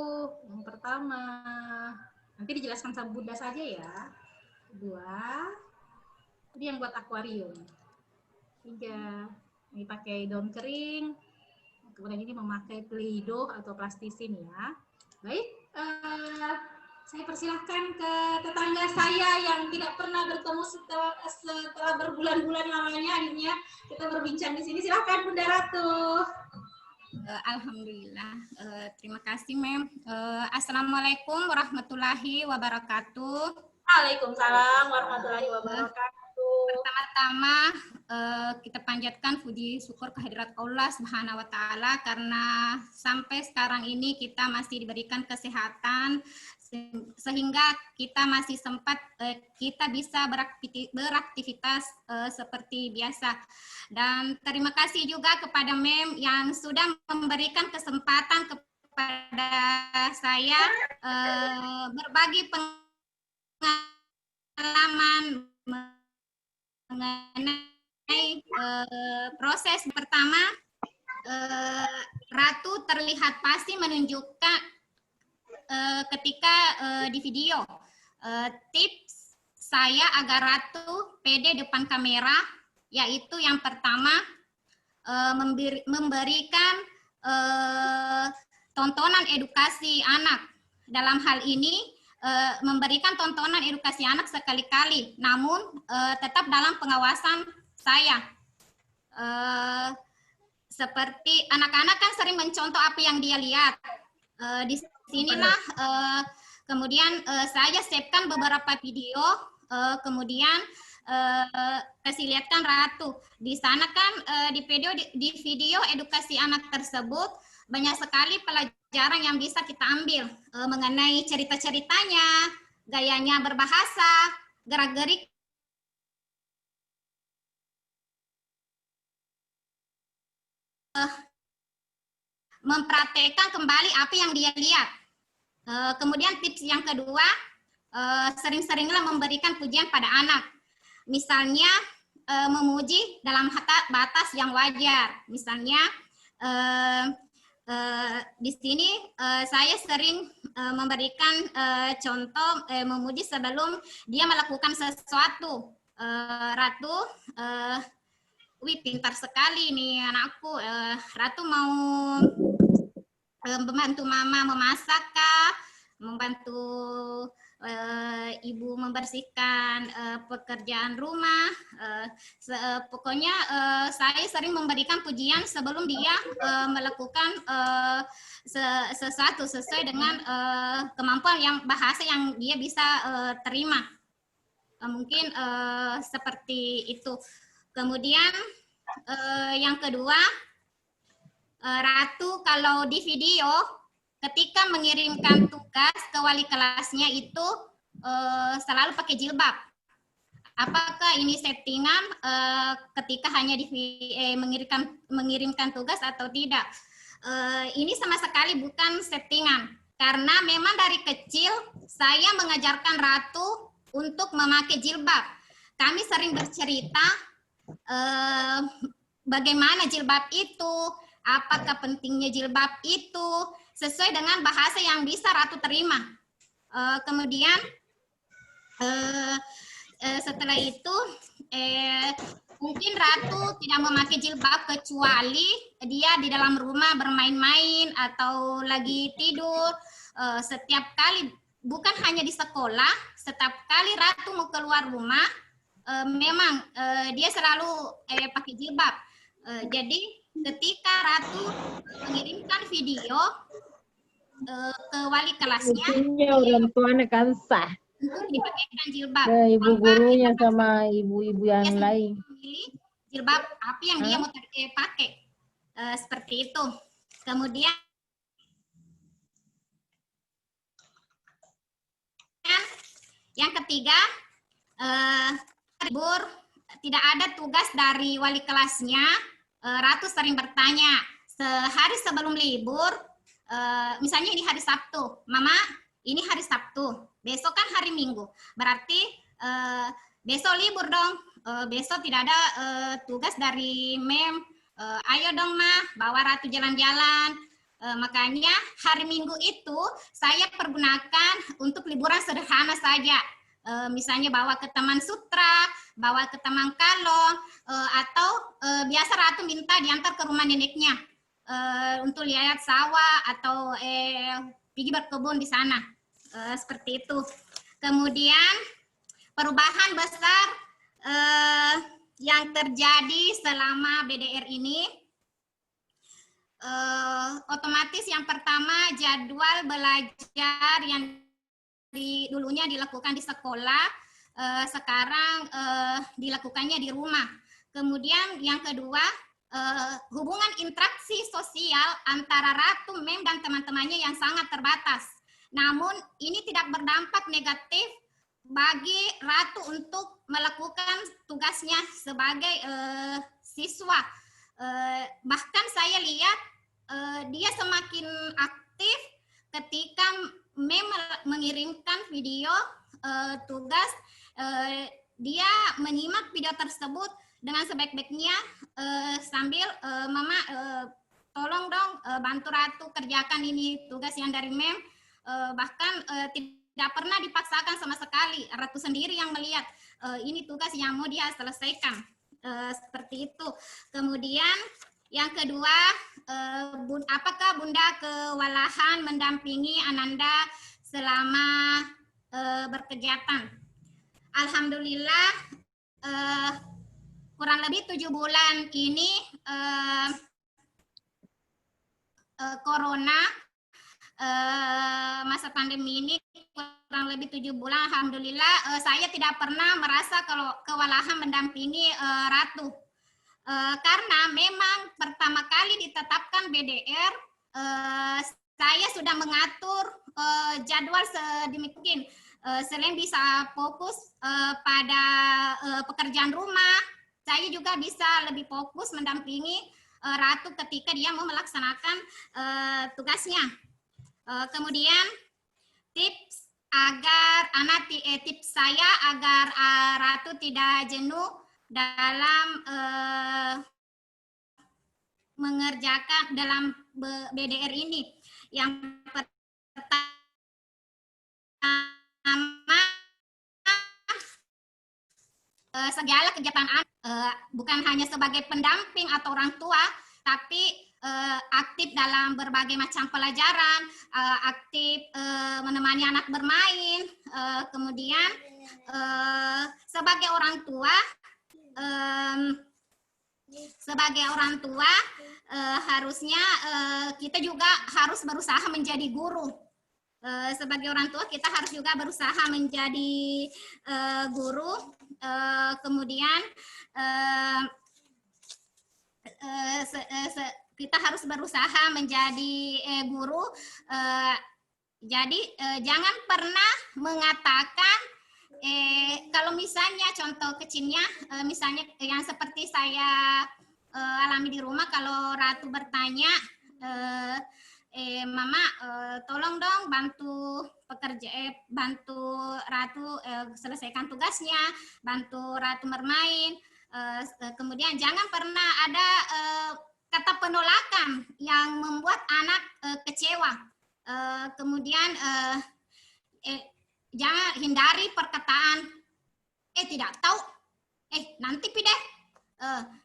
Yang pertama, nanti dijelaskan sama Bunda saja ya. Kedua, ini yang buat akuarium. 3, ini pakai daun kering. Kemudian ini memakai Play-Doh atau plastisin ya. Baik, saya persilahkan ke tetangga saya yang tidak pernah bertemu setelah berbulan-bulan lamanya. Akhirnya kita berbincang di sini. Silakan Bunda Ratu. Alhamdulillah, terima kasih Mem. Assalamualaikum warahmatullahi wabarakatuh. Waalaikumsalam warahmatullahi wabarakatuh. Pertama-tama kita panjatkan puji syukur kehadirat Allah Subhanahu wa taala karena sampai sekarang ini kita masih diberikan kesehatan sehingga kita masih sempat kita bisa beraktivitas seperti biasa. Dan terima kasih juga kepada Mem yang sudah memberikan kesempatan kepada saya berbagi pengalaman mengenai proses pertama. Ratu terlihat pasti menunjukkan ketika di video tips saya agar Ratu pede depan kamera, yaitu yang pertama memberikan tontonan edukasi anak. Dalam hal ini memberikan tontonan edukasi anak sekali-kali, namun tetap dalam pengawasan saya. Seperti anak-anak kan sering mencontoh apa yang dia lihat. Di sinilah kemudian saya siapkan beberapa video, kemudian kasih lihatkan Ratu. Di sana kan di video edukasi anak tersebut banyak sekali pelajaran yang bisa kita ambil mengenai cerita-ceritanya, gayanya berbahasa, gerak-gerik mempraktekkan kembali apa yang dia lihat. Kemudian tips yang kedua, sering-seringlah memberikan pujian pada anak. Misalnya memuji dalam batas yang wajar. Misalnya di sini saya sering memberikan contoh memuji sebelum dia melakukan sesuatu. Ratu, wih pintar sekali nih anakku. Ratu mau membantu mama memasak kah? Membantu ibu membersihkan pekerjaan rumah. Pokoknya saya sering memberikan pujian sebelum dia melakukan sesuatu sesuai dengan kemampuan yang bahasa yang dia bisa terima. Mungkin seperti itu. Kemudian yang kedua, Ratu kalau di video ketika mengirimkan tugas ke wali kelasnya itu selalu pakai jilbab. Apakah ini settingan ketika hanya mengirimkan tugas atau tidak? Ini sama sekali bukan settingan. Karena memang dari kecil saya mengajarkan Ratu untuk memakai jilbab. Kami sering bercerita bagaimana jilbab itu, apakah pentingnya jilbab itu, sesuai dengan bahasa yang bisa Ratu terima. Kemudian setelah itu mungkin Ratu tidak memakai jilbab kecuali dia di dalam rumah bermain-main atau lagi tidur. Setiap kali, bukan hanya di sekolah, setiap kali Ratu mau keluar rumah, memang dia selalu pakai jilbab. Jadi ketika Ratu mengirimkan video ke wali kelasnya, orang tuanya kan sah untuk dipakaikan jilbab. ke ibu gurunya sama ibu-ibu yang lain. Memilih jilbab apa yang dia mau pakai, seperti itu. Kemudian yang ketiga, libur tidak ada tugas dari wali kelasnya. Ratu sering bertanya sehari sebelum libur, misalnya ini hari Sabtu, Mama ini hari Sabtu, besok kan hari Minggu, berarti besok libur dong, besok tidak ada tugas dari Mem, ayo dong Ma, bawa Ratu jalan-jalan. Makanya hari Minggu itu saya pergunakan untuk liburan sederhana saja. Misalnya bawa ke Taman Sutra, bawa ke Taman Kalong, atau biasa Ratu minta diantar ke rumah neneknya untuk lihat sawah atau pergi berkebun di sana. Seperti itu. Kemudian perubahan besar yang terjadi selama BDR ini, otomatis yang pertama jadwal belajar yang dulunya dilakukan di sekolah, sekarang dilakukannya di rumah. Kemudian yang kedua, hubungan interaksi sosial antara Ratu, Mem, dan teman-temannya yang sangat terbatas. Namun ini tidak berdampak negatif bagi Ratu untuk melakukan tugasnya sebagai siswa. Bahkan saya lihat dia semakin aktif ketika Mem mengirimkan video tugas, dia menyimak video tersebut dengan sebaik-baiknya sambil Mama tolong dong bantu Ratu kerjakan ini tugas yang dari Mem. Bahkan tidak pernah dipaksakan sama sekali, Ratu sendiri yang melihat ini tugas yang mau dia selesaikan. Seperti itu. Kemudian yang kedua, apakah Bunda kewalahan mendampingi Ananda selama berkegiatan? Alhamdulillah, kurang lebih 7 bulan ini Corona, masa pandemi ini kurang lebih 7 bulan, Alhamdulillah saya tidak pernah merasa kalau kewalahan mendampingi Ratu. Karena memang pertama kali ditetapkan BDR, saya sudah mengatur jadwal sedemikian. Selain bisa fokus pada pekerjaan rumah, saya juga bisa lebih fokus mendampingi Ratu ketika dia mau melaksanakan tugasnya. Kemudian tips tips saya agar Ratu tidak jenuh dalam mengerjakan dalam BDR ini. Yang pertama, segala kegiatan bukan hanya sebagai pendamping atau orang tua, tapi aktif dalam berbagai macam pelajaran, aktif menemani anak bermain, kemudian sebagai orang tua harusnya kita juga harus berusaha menjadi guru. Sebagai orang tua kita harus juga berusaha menjadi guru. Kemudian kita harus berusaha menjadi guru. Jadi jangan pernah mengatakan kalau misalnya contoh kecilnya, misalnya yang seperti saya alami di rumah, kalau Ratu bertanya, Mama, tolong dong bantu bantu Ratu selesaikan tugasnya, bantu Ratu bermain. Kemudian jangan pernah ada kata penolakan yang membuat anak kecewa. Kemudian jangan hindari perkataan tidak tahu, nanti pideh,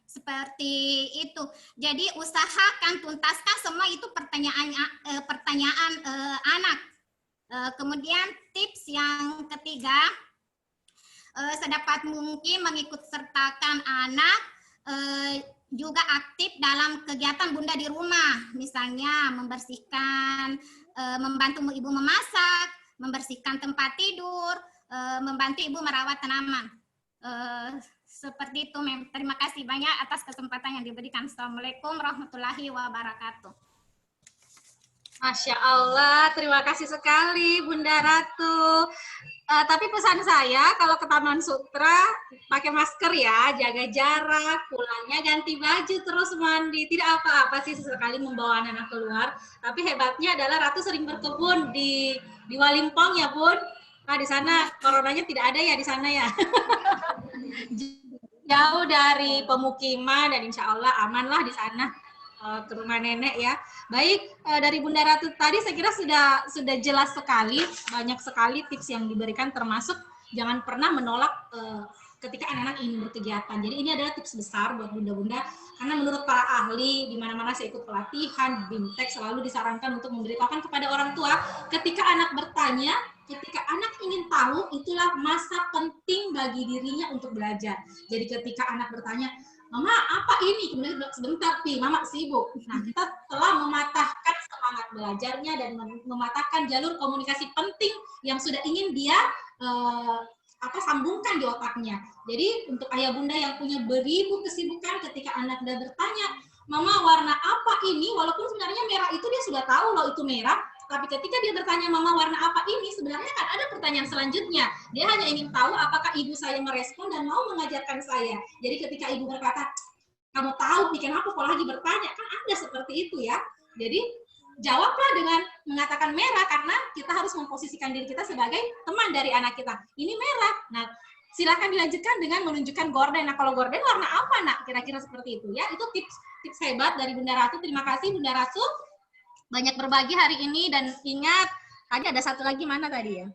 seperti itu. Jadi usahakan tuntaskan semua itu pertanyaan anak. Kemudian tips yang ketiga, sedapat mungkin mengikut sertakan anak juga aktif dalam kegiatan bunda di rumah, misalnya membersihkan, membantu ibu memasak, membersihkan tempat tidur, membantu ibu merawat tanaman. Seperti itu, Mem. Terima kasih banyak atas kesempatan yang diberikan. Assalamualaikum warahmatullahi wabarakatuh. Masya Allah, terima kasih sekali Bunda Ratu. Tapi pesan saya kalau ke Taman Sutra pakai masker ya, jaga jarak, pulangnya ganti baju, terus mandi. Tidak apa-apa sih sesekali membawa anak-anak keluar. Tapi hebatnya adalah Ratu sering berkebun di Walimpong ya, Bun. Nah, di sana coronanya tidak ada ya di sana ya. Jauh dari pemukiman dan insya Allah aman lah di sana ke rumah nenek ya. Baik, dari Bunda Ratu tadi saya kira sudah jelas sekali, banyak sekali tips yang diberikan, termasuk jangan pernah menolak ketika anak-anak ingin berkegiatan. Jadi ini adalah tips besar buat bunda-bunda, karena menurut para ahli, di mana-mana saya ikut pelatihan, BIMTEK selalu disarankan untuk memberitahukan kepada orang tua, ketika anak bertanya, ketika anak ingin tahu, itulah masa penting bagi dirinya untuk belajar. Jadi ketika anak bertanya, Mama, apa ini? Kemudian sebentar, Pi, Mama sibuk. Nah, kita telah mematahkan semangat belajarnya dan mematahkan jalur komunikasi penting yang sudah ingin dia sambungkan di otaknya. Jadi untuk ayah bunda yang punya beribu kesibukan, ketika anak sudah bertanya, Mama warna apa ini? Walaupun sebenarnya merah itu dia sudah tahu loh itu merah, tapi ketika dia bertanya Mama warna apa ini, sebenarnya kan ada pertanyaan selanjutnya. Dia hanya ingin tahu apakah ibu saya merespon dan mau mengajarkan saya. Jadi ketika ibu berkata, kamu tahu bikin apa kok lagi bertanya, kan ada seperti itu ya. Jadi jawablah dengan mengatakan merah, karena kita harus memposisikan diri kita sebagai teman dari anak kita. Ini merah. Nah, silakan dilanjutkan dengan menunjukkan gorden. Nah, kalau gorden warna apa, Nak? Kira-kira seperti itu ya. Itu tips hebat dari Bunda Ratu. Terima kasih Bunda Ratu. Banyak berbagi hari ini, dan ingat, tadi ada satu lagi mana tadi ya?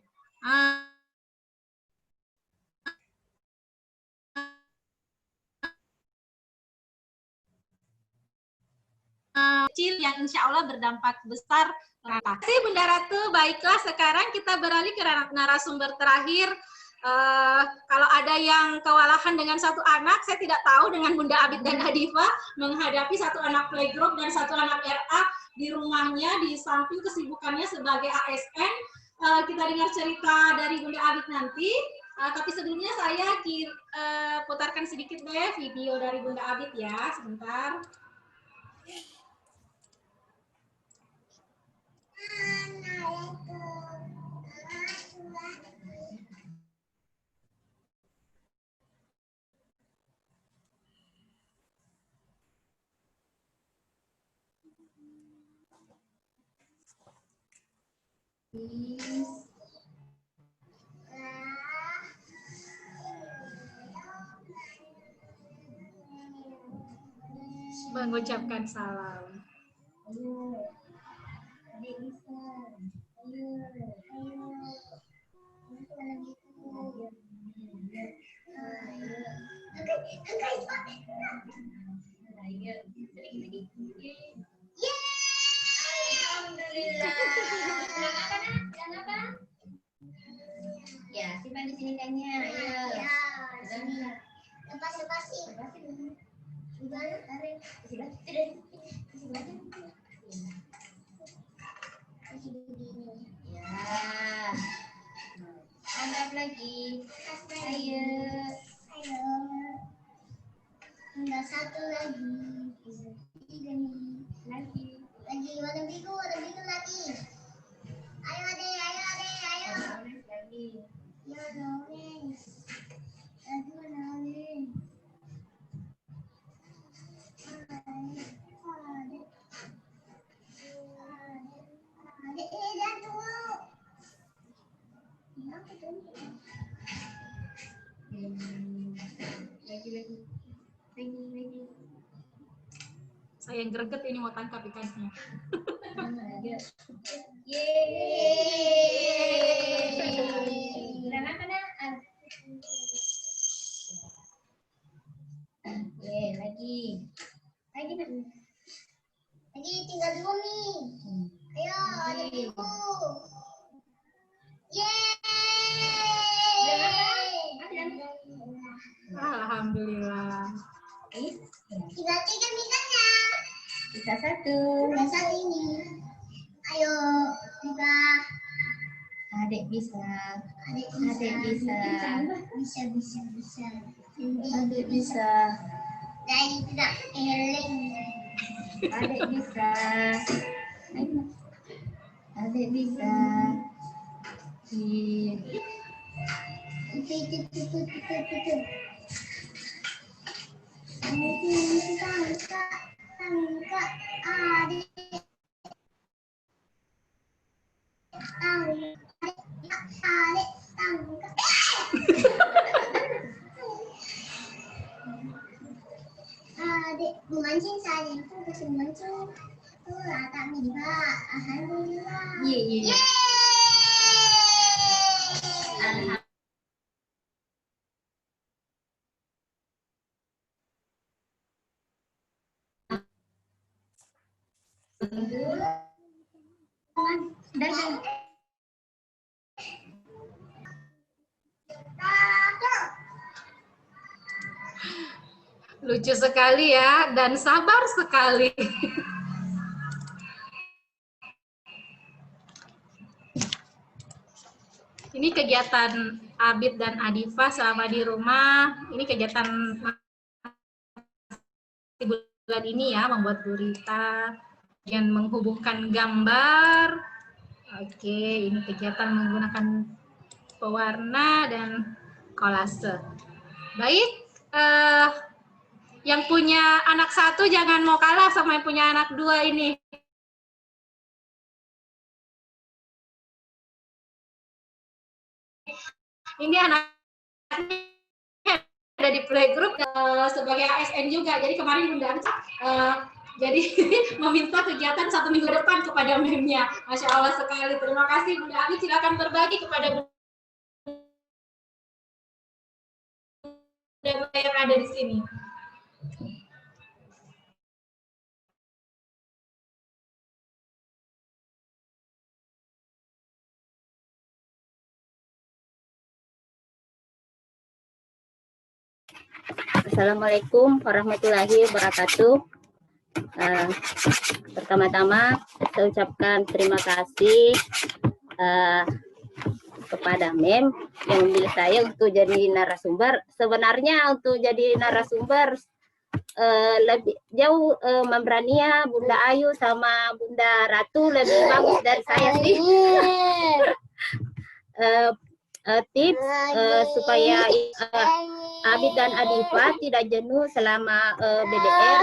Kecil yang insya Allah berdampak besar. Terima kasih Bunda Ratu. Baiklah, sekarang kita beralih ke narasumber terakhir. Kalau ada yang kewalahan dengan satu anak, saya tidak tahu dengan Bunda Abid dan Adifa menghadapi satu anak playgroup dan satu anak RA di rumahnya, di samping kesibukannya sebagai ASN. Kita dengar cerita dari Bunda Abid nanti. Tapi sebelumnya saya putarkan sedikit deh video dari Bunda Abid ya, sebentar. Mengucapkan salam. Ya, simpan di sini kayaknya. Ya. Lepas. Gimana? Tarik. Ya. Anggap lagi. Ayo. Tinggal satu lagi. Tiga nih. Lagi. Warna biru lagi. Ayo adek. Lagi. Ya, orange. Lagi warna orange. Adek, jangan tunggu. Lagi. Saya greget ini mau tangkap ikannya. Lagi tinggal dua nih. Ayo, ada biru. Alhamdulillah. Tinggal tiga ikannya. Bisa satu. Tinggal satu ini. Ayo, buka. Adik bisa. Adik bisa. Bisa. Adik bisa. Dari tidak eling. Adik bisa. Adik bisa. Itu. Tangka. Adik. Tangka. Adik memancing saya itu kasih memancing. Tak miba. Alhamdulillah. Iya. Lucu sekali ya, dan sabar sekali. Ini kegiatan Abid dan Adifa selama di rumah. Ini kegiatan bulan ini ya, membuat gurita, dan menghubungkan gambar. Oke, ini kegiatan menggunakan pewarna dan kolase. Baik, yang punya anak satu jangan mau kalah sama yang punya anak dua ini. Ini anaknya ada di playgroup sebagai ASN juga. Jadi kemarin Bunda Anca jadi meminta kegiatan 1 minggu depan kepada memnya. Masya Allah sekali. Terima kasih Bunda Ani. Silakan berbagi kepada Bunda yang ada di sini. Assalamualaikum warahmatullahi wabarakatuh. Pertama-tama saya ucapkan terima kasih kepada Mem yang memilih saya untuk jadi narasumber. Sebenarnya untuk jadi narasumber lebih jauh memberaninya Bunda Ayu sama Bunda Ratu lebih bagus dari saya sih. Tips supaya Abid dan Adifa tidak jenuh selama BDR,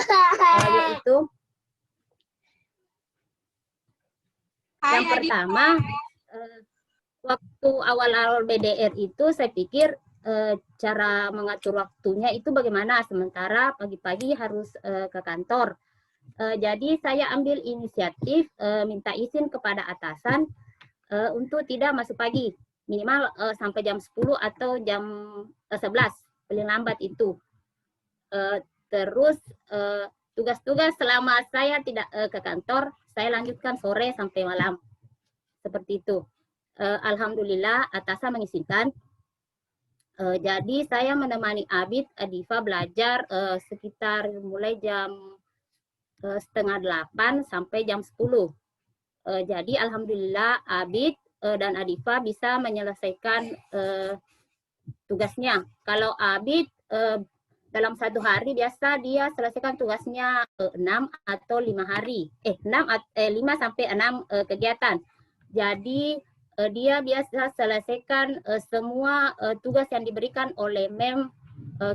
yaitu Yang pertama, waktu awal-awal BDR itu saya pikir cara mengatur waktunya itu bagaimana, sementara pagi-pagi harus ke kantor. Jadi saya ambil inisiatif minta izin kepada atasan untuk tidak masuk pagi, minimal sampai jam 10 atau jam 11, paling lambat itu. Terus tugas-tugas selama saya tidak ke kantor, saya lanjutkan sore sampai malam. Seperti itu. Alhamdulillah atasan mengizinkan. Jadi saya menemani Abid, Adifa belajar sekitar mulai jam 7:30 sampai jam 10. Jadi alhamdulillah Abid dan Adifa bisa menyelesaikan tugasnya. Kalau Abid dalam satu hari biasa dia selesaikan tugasnya 6 atau 5 hari. 5 sampai 6 kegiatan. Jadi dia biasa selesaikan semua tugas yang diberikan oleh MEM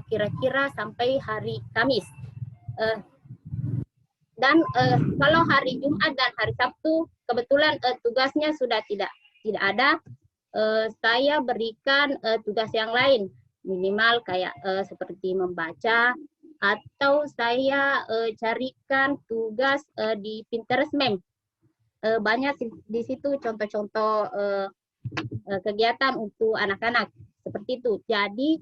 kira-kira sampai hari Kamis. Dan kalau hari Jumat dan hari Sabtu kebetulan tugasnya sudah tidak ada, saya berikan tugas yang lain, minimal kayak seperti membaca, atau saya carikan tugas di Pinterest MEM. Banyak di situ contoh-contoh kegiatan untuk anak-anak seperti itu. Jadi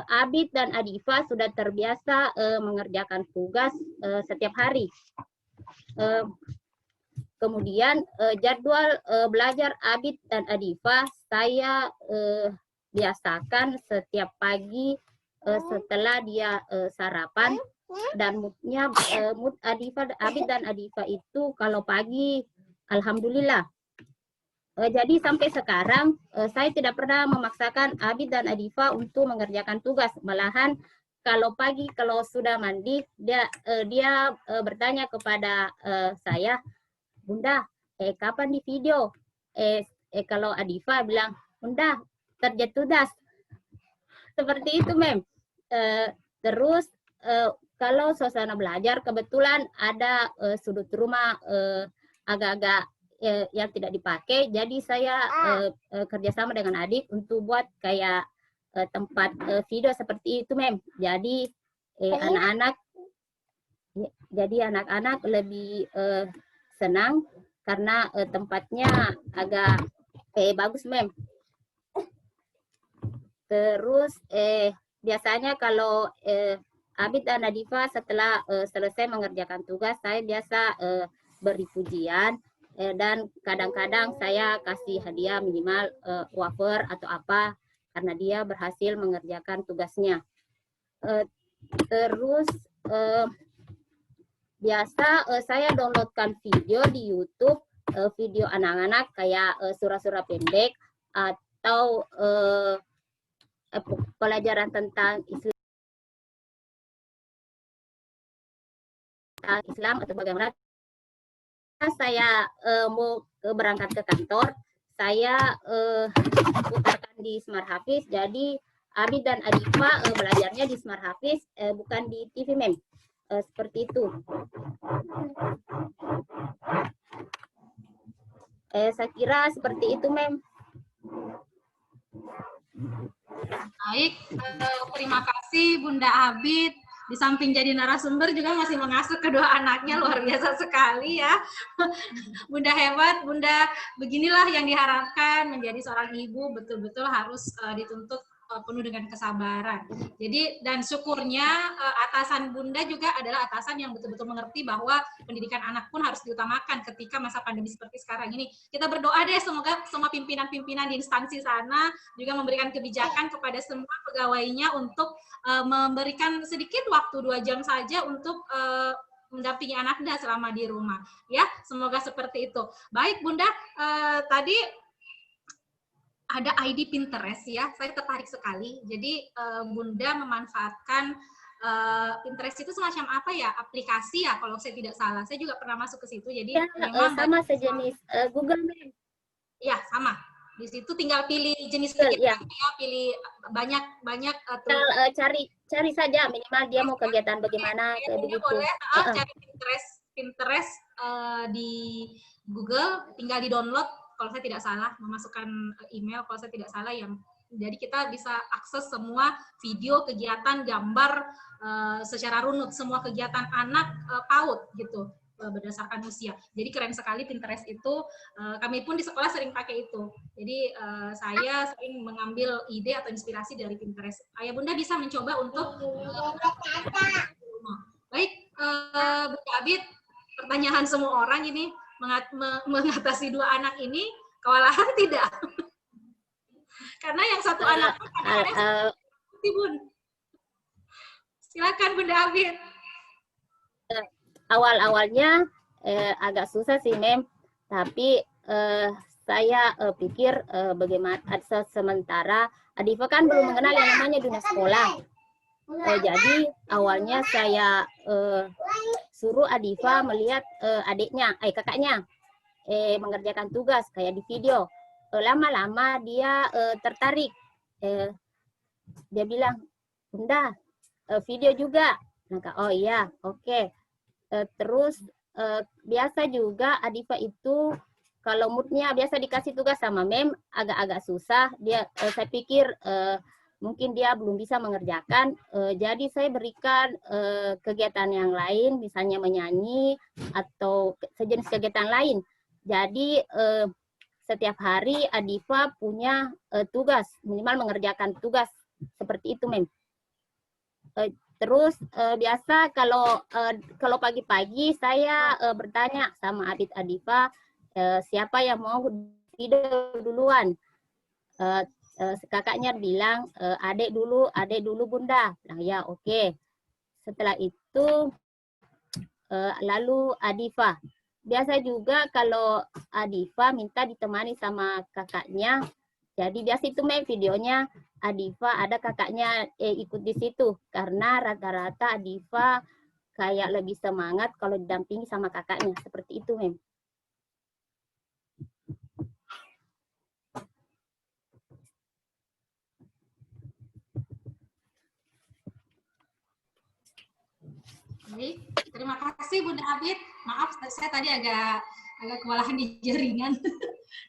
Abid dan Adifa sudah terbiasa mengerjakan tugas setiap hari. Kemudian jadwal belajar Abid dan Adifa saya biasakan setiap pagi setelah dia sarapan, dan mood Abid dan Adifa itu kalau pagi alhamdulillah. Jadi sampai sekarang saya tidak pernah memaksakan Abid dan Adifa untuk mengerjakan tugas. Malahan kalau pagi kalau sudah mandi dia bertanya kepada saya, Bunda, kapan di video? Kalau Adifa bilang, Bunda, kerja tugas. Seperti itu, Mem. Terus kalau suasana belajar kebetulan ada sudut rumah agak-agak yang tidak dipakai, jadi saya kerjasama dengan adik untuk buat kayak tempat video seperti itu, Mem. Jadi anak-anak lebih senang karena tempatnya agak bagus, Mem. Terus biasanya kalau Abid dan Adifa setelah selesai mengerjakan tugas, saya biasa beri pujian, dan kadang-kadang saya kasih hadiah minimal wafer atau apa karena dia berhasil mengerjakan tugasnya. Terus biasa saya downloadkan video di YouTube, video anak-anak kayak surah-surah pendek atau pelajaran tentang Islam atau bagaimana. Saya mau berangkat ke kantor, saya putarkan di Smart Hafiz. Jadi Abid dan Adifa belajarnya di Smart Hafiz, bukan di TV, Mem. Seperti itu. Saya kira seperti itu, Mem. Baik, terima kasih Bunda Abid. Di samping jadi narasumber juga masih mengasuh kedua anaknya, luar biasa sekali ya. Bunda hebat, Bunda beginilah yang diharapkan menjadi seorang ibu, betul-betul harus dituntut penuh dengan kesabaran. Jadi dan syukurnya atasan Bunda juga adalah atasan yang betul-betul mengerti bahwa pendidikan anak pun harus diutamakan ketika masa pandemi seperti sekarang ini. Kita berdoa deh semoga semua pimpinan-pimpinan di instansi sana juga memberikan kebijakan kepada semua pegawainya untuk memberikan sedikit waktu 2 jam saja untuk mendampingi anaknya selama di rumah. Ya, semoga seperti itu. Baik Bunda, tadi ada ID Pinterest ya, saya tertarik sekali. Jadi Bunda memanfaatkan Pinterest itu semacam apa ya, aplikasi ya kalau saya tidak salah. Saya juga pernah masuk ke situ. Jadi ya, memang sama sejenis Google Map. Ya sama. Di situ tinggal pilih jenis kegiatan ya, pilih banyak cari saja minimal dia mau kegiatan bagaimana kayak begitu. Boleh cari Pinterest di Google, tinggal di-download kalau saya tidak salah, memasukkan email kalau saya tidak salah yang jadi kita bisa akses semua video, kegiatan, gambar secara runut, semua kegiatan anak PAUD gitu berdasarkan usia. Jadi keren sekali Pinterest itu. Kami pun di sekolah sering pakai itu. Jadi saya sering mengambil ide atau inspirasi dari Pinterest. Ayah Bunda bisa mencoba untuk baik, Bunda Abid, pertanyaan semua orang ini mengatasi 2 anak ini kewalahan tidak? Karena yang satu anak Bun. Silakan Bunda Abid. Awal-awalnya agak susah sih, Mem. Tapi saya pikir bagaimana sementara Adifa kan belum mengenal yang namanya dunia sekolah. Jadi awalnya saya suruh Adifa melihat kakaknya mengerjakan tugas kayak di video. Lama-lama dia tertarik. Dia bilang, Bunda, video juga. Maka, oh iya, oke. Terus biasa juga Adifa itu kalau moodnya biasa dikasih tugas sama Mem agak-agak susah. Saya pikir mungkin dia belum bisa mengerjakan. Jadi saya berikan kegiatan yang lain, misalnya menyanyi atau sejenis kegiatan lain. Jadi setiap hari Adifa punya tugas, minimal mengerjakan tugas seperti itu, Mem. Terus biasa kalau pagi-pagi saya bertanya sama Abid Adifa siapa yang mau video duluan. Kakaknya bilang adek dulu Bunda. Nah ya oke. Setelah itu lalu Adifa. Biasa juga kalau Adifa minta ditemani sama kakaknya. Jadi biasa itu Mem videonya Adifa ada kakaknya ikut di situ karena rata-rata Adifa kayak lebih semangat kalau didampingi sama kakaknya seperti itu, Mem. Baik, terima kasih Bunda Abid. Maaf saya tadi agak kewalahan di jaringan.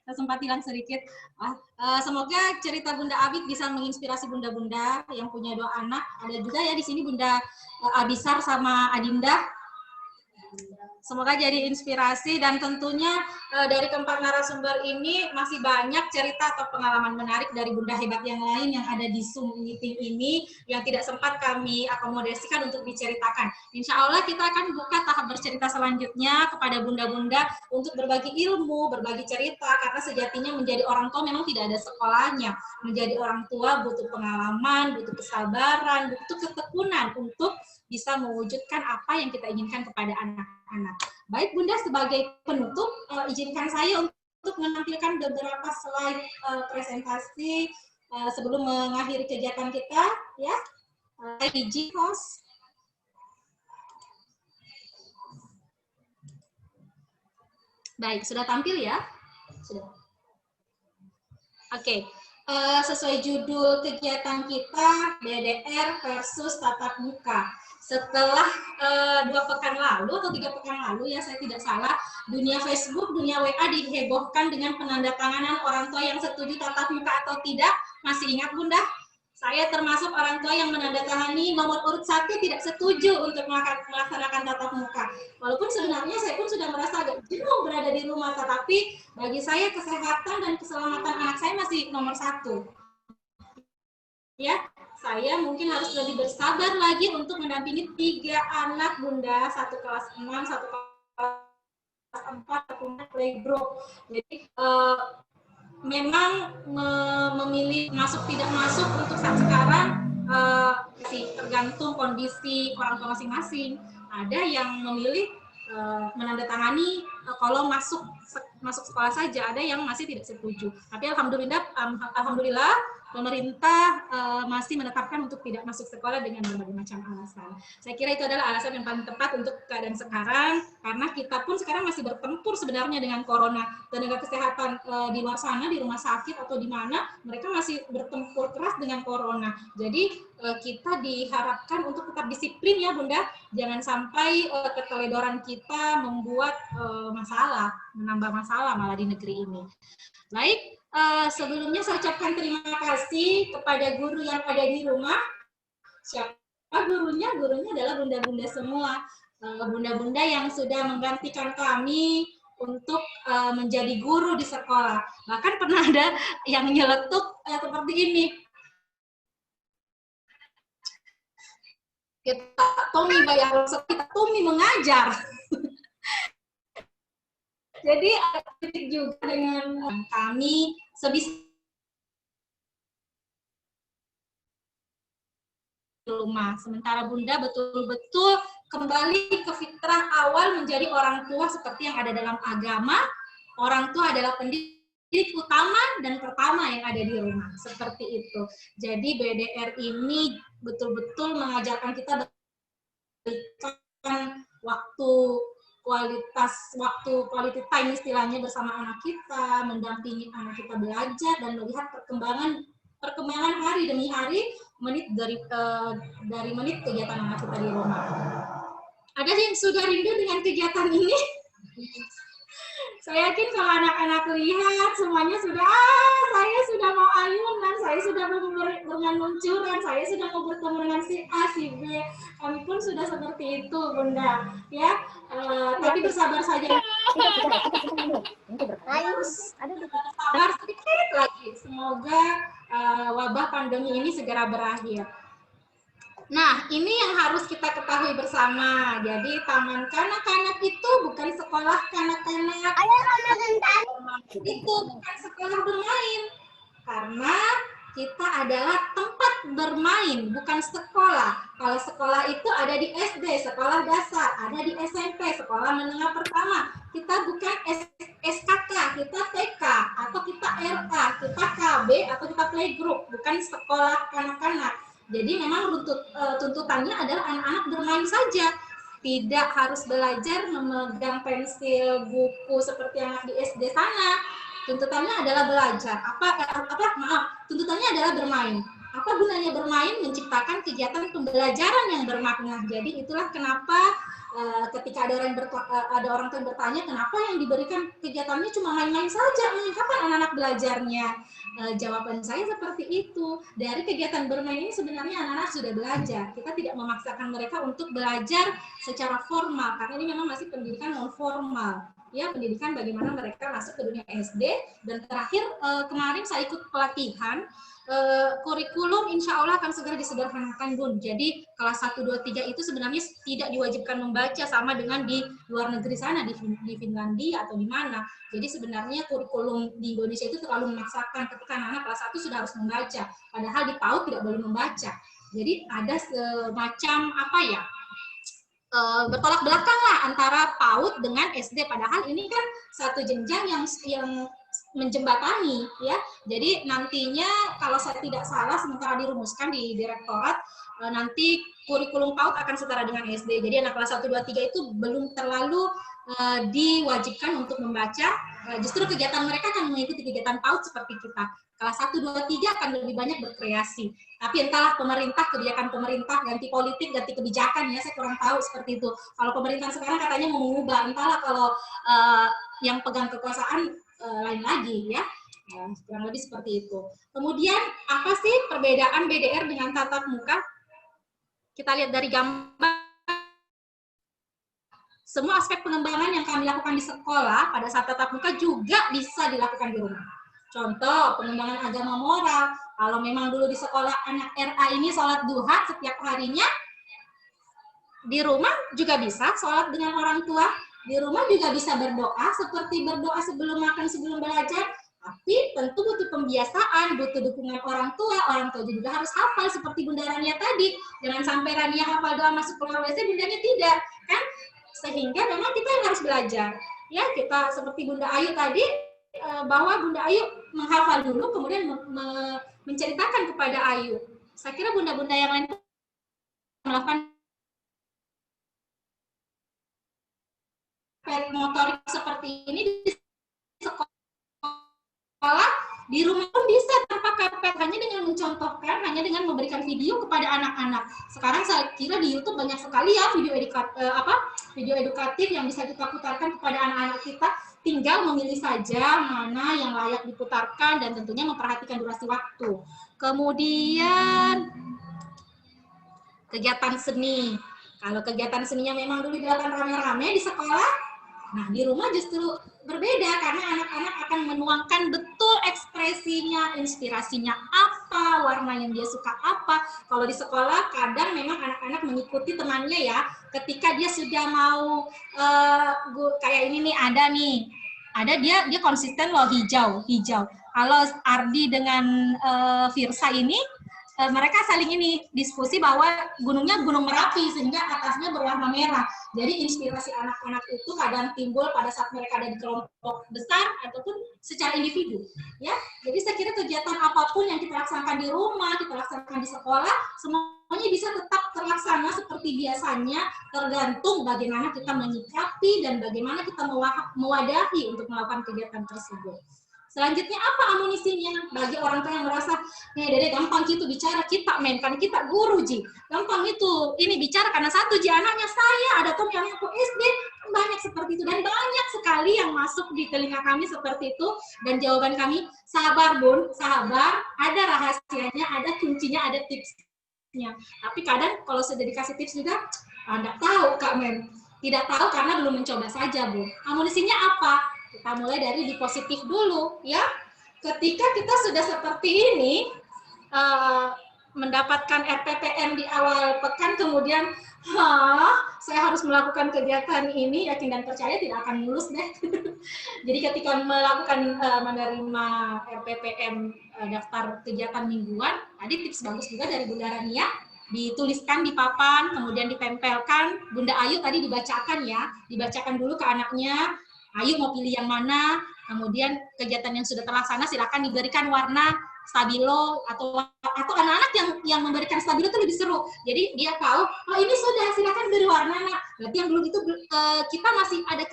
Saya sempat hilang sedikit. Semoga cerita Bunda Abid bisa menginspirasi bunda-bunda yang punya 2 anak. Ada juga ya di sini Bunda Abisar sama Adinda. Semoga jadi inspirasi dan tentunya dari keempat narasumber ini masih banyak cerita atau pengalaman menarik dari bunda hebat yang lain yang ada di Zoom meeting ini yang tidak sempat kami akomodasikan untuk diceritakan. Insya Allah kita akan buka tahap bercerita selanjutnya kepada bunda-bunda untuk berbagi ilmu, berbagi cerita, karena sejatinya menjadi orang tua memang tidak ada sekolahnya. Menjadi orang tua butuh pengalaman, butuh kesabaran, butuh ketekunan untuk bisa mewujudkan apa yang kita inginkan kepada anak-anak. Baik Bunda, sebagai penutup, izinkan saya untuk menampilkan beberapa slide presentasi sebelum mengakhiri kegiatan kita. Ya, izin host. Baik, sudah tampil ya? Sudah. Oke. Sesuai judul kegiatan kita, BDR versus tatap muka. Setelah 2 pekan lalu atau 3 pekan lalu ya saya tidak salah, dunia Facebook, dunia WA dihebohkan dengan penandatanganan orang tua yang setuju tatap muka atau tidak. Masih ingat Bunda? Saya termasuk orang tua yang menandatangani nomor urut 1 tidak setuju untuk melaksanakan tatap muka. Walaupun sebenarnya saya pun sudah merasa agak jenuh berada di rumah, tetapi bagi saya kesehatan dan keselamatan anak saya masih nomor 1. Ya, saya mungkin harus lebih bersabar lagi untuk mendampingi 3 anak Bunda, 1 kelas 6, 1 kelas 4, 1 playgroup. Jadi memang memilih masuk tidak masuk untuk saat sekarang tergantung kondisi orang tua masing-masing. Ada yang memilih menandatangani kalau masuk sekolah saja, ada yang masih tidak setuju. Tapi alhamdulillah pemerintah masih menetapkan untuk tidak masuk sekolah dengan berbagai macam alasan. Saya kira itu adalah alasan yang paling tepat untuk keadaan sekarang, karena kita pun sekarang masih bertempur sebenarnya dengan corona. Tenaga kesehatan di luar sana, di rumah sakit atau di mana, mereka masih bertempur keras dengan corona. Jadi kita diharapkan untuk tetap disiplin ya Bunda, jangan sampai keteledoran kita membuat masalah, menambah masalah malah di negeri ini. Baik, sebelumnya saya ucapkan terima kasih kepada guru yang ada di rumah. Siapa gurunya? Gurunya adalah bunda-bunda semua. Bunda-bunda yang sudah menggantikan kami untuk menjadi guru di sekolah. Bahkan pernah ada yang nyeletuk seperti ini. Kita Tommy bayar, kita Tommy mengajar. Jadi ada kritik juga dengan kami sebisa rumah. Sementara Bunda betul-betul kembali ke fitrah awal menjadi orang tua seperti yang ada dalam agama. Orang tua adalah pendidik utama dan pertama yang ada di rumah. Seperti itu. Jadi BDR ini betul-betul mengajarkan kita berikan quality time istilahnya bersama anak kita, mendampingi anak kita belajar dan melihat perkembangan hari demi hari, menit dari menit kegiatan anak kita di rumah. Ada yang sudah rindu dengan kegiatan ini? Saya yakin kalau anak-anak lihat semuanya sudah, saya sudah mau ayunan, saya sudah dengan luncuran, saya sudah mau bertemu dengan si A, si B. Kami pun sudah seperti itu, Bunda. Ya, tapi bersabar saja. Sabar sedikit lagi. Semoga wabah pandemi ini segera berakhir. Nah, ini yang harus kita ketahui bersama. Jadi, taman kanak-kanak itu bukan sekolah kanak-kanak. Itu bukan sekolah bermain. Karena kita adalah tempat bermain, bukan sekolah. Kalau sekolah itu ada di SD, sekolah dasar, ada di SMP, sekolah menengah pertama. Kita bukan SKK, kita TK, atau kita RK, kita KB, atau kita playgroup, bukan sekolah kanak-kanak. Jadi memang tuntutannya adalah anak-anak bermain saja. Tidak harus belajar memegang pensil, buku seperti anak di SD sana. Tuntutannya adalah belajar. Tuntutannya adalah bermain. Apa gunanya bermain? Menciptakan kegiatan pembelajaran yang bermakna. Jadi itulah kenapa ketika ada orang yang bertanya kenapa yang diberikan kegiatannya cuma main-main saja, kapan anak-anak belajarnya? Jawaban saya seperti itu. Dari kegiatan bermain ini sebenarnya anak-anak sudah belajar. Kita tidak memaksakan mereka untuk belajar secara formal karena ini memang masih pendidikan non formal. Ya, pendidikan bagaimana mereka masuk ke dunia SD. Dan terakhir kemarin saya ikut pelatihan kurikulum insya Allah akan segera disederhanakan, Bun. Jadi kelas 1, 2, 3 itu sebenarnya tidak diwajibkan membaca sama dengan di luar negeri sana, di Finlandia atau di mana. Jadi sebenarnya kurikulum di Indonesia itu terlalu memaksakan ketika anak-anak kelas 1 sudah harus membaca. Padahal di PAUD tidak boleh membaca. Jadi ada semacam bertolak belakang lah antara PAUD dengan SD. Padahal ini kan satu jenjang yang menjembatani, ya. Jadi nantinya kalau saya tidak salah sementara dirumuskan di direktorat, nanti kurikulum PAUD akan setara dengan SD. Jadi anak kelas 1, 2, 3 itu belum terlalu diwajibkan untuk membaca. Justru kegiatan mereka akan mengikuti kegiatan PAUD seperti kita. Kelas 1, 2, 3 akan lebih banyak berkreasi. Tapi entahlah pemerintah, kebijakan pemerintah, ganti politik, ganti kebijakan, ya saya kurang tahu seperti itu. Kalau pemerintah sekarang katanya mau mengubah, entahlah kalau yang pegang kekuasaan lain lagi, ya. Kurang lebih seperti itu. Kemudian apa sih perbedaan BDR dengan tatap muka? Kita lihat dari gambar. Semua aspek pengembangan yang kami lakukan di sekolah pada saat tatap muka juga bisa dilakukan di rumah. Contoh, pengembangan agama moral. Kalau memang dulu di sekolah anak RA ini sholat duha setiap harinya, di rumah juga bisa sholat dengan orang tua. Di rumah juga bisa berdoa, seperti berdoa sebelum makan, sebelum belajar. Tapi tentu butuh pembiasaan, butuh dukungan orang tua juga harus hafal, seperti Bunda Rania tadi. Jangan sampai Rania hafal doa masuk keluar WC, Bundanya tidak. Kan? Sehingga memang kita yang harus belajar. Ya, kita seperti Bunda Ayu tadi, bahwa Bunda Ayu menghafal dulu, kemudian menceritakan kepada Ayu. Saya kira bunda-bunda yang lain melakukan motorik seperti ini di sekolah, di rumah pun bisa tanpa karpet, hanya dengan mencontohkan, hanya dengan memberikan video kepada anak-anak. Sekarang saya kira di YouTube banyak sekali ya video edukatif yang bisa kita putarkan kepada anak-anak kita. Tinggal memilih saja mana yang layak diputarkan dan tentunya memperhatikan durasi waktu. Kemudian kegiatan seni. Kalau kegiatan seninya memang dulu dilakukan rame-rame di sekolah, nah di rumah justru berbeda karena anak-anak akan menuangkan betul ekspresinya, inspirasinya apa, warna yang dia suka apa. Kalau di sekolah kadang memang anak-anak mengikuti temannya ya. Ketika dia sudah mau kayak ini nih, ada dia konsisten loh hijau. Kalau Ardi dengan Firsa ini mereka saling ini diskusi bahwa gunungnya Gunung Merapi sehingga atasnya berwarna merah. Jadi inspirasi anak-anak itu kadang timbul pada saat mereka ada di kelompok besar ataupun secara individu. Ya, jadi saya kira kegiatan apapun yang kita laksanakan di rumah, kita laksanakan di sekolah, semuanya bisa tetap terlaksana seperti biasanya, tergantung bagaimana kita menyikapi dan bagaimana kita mewadahi untuk melakukan kegiatan tersebut. Selanjutnya apa amunisinya? Bagi orang tua yang merasa, nih Dede gampang gitu bicara, kita mainkan, kita guru Ji. Gampang itu, ini bicara karena satu Ji anaknya saya, ada tuh yang aku SD, banyak seperti itu. Dan banyak sekali yang masuk di telinga kami seperti itu. Dan jawaban kami, sabar Bun, sabar, ada rahasianya, ada kuncinya, ada tipsnya. Tapi kadang kalau sudah dikasih tips juga, Anda tahu Kak Mem. Tidak tahu karena belum mencoba saja Bu. Amunisinya apa? Kita mulai dari di positif dulu, ya. Ketika kita sudah seperti ini, mendapatkan RPPM di awal pekan, kemudian, saya harus melakukan kegiatan ini, yakin dan percaya tidak akan mulus deh. Jadi ketika melakukan menerima RPPM daftar kegiatan mingguan, tadi tips bagus juga dari Bunda Rania, dituliskan di papan, kemudian ditempelkan. Bunda Ayu tadi dibacakan ya, dibacakan dulu ke anaknya. Ayu mau pilih yang mana, kemudian kegiatan yang sudah terlaksana silakan diberikan warna stabilo atau anak-anak yang memberikan stabilo itu lebih seru. Jadi dia tahu, oh ini sudah silakan beri warna. Nah, berarti yang belum itu kita masih ada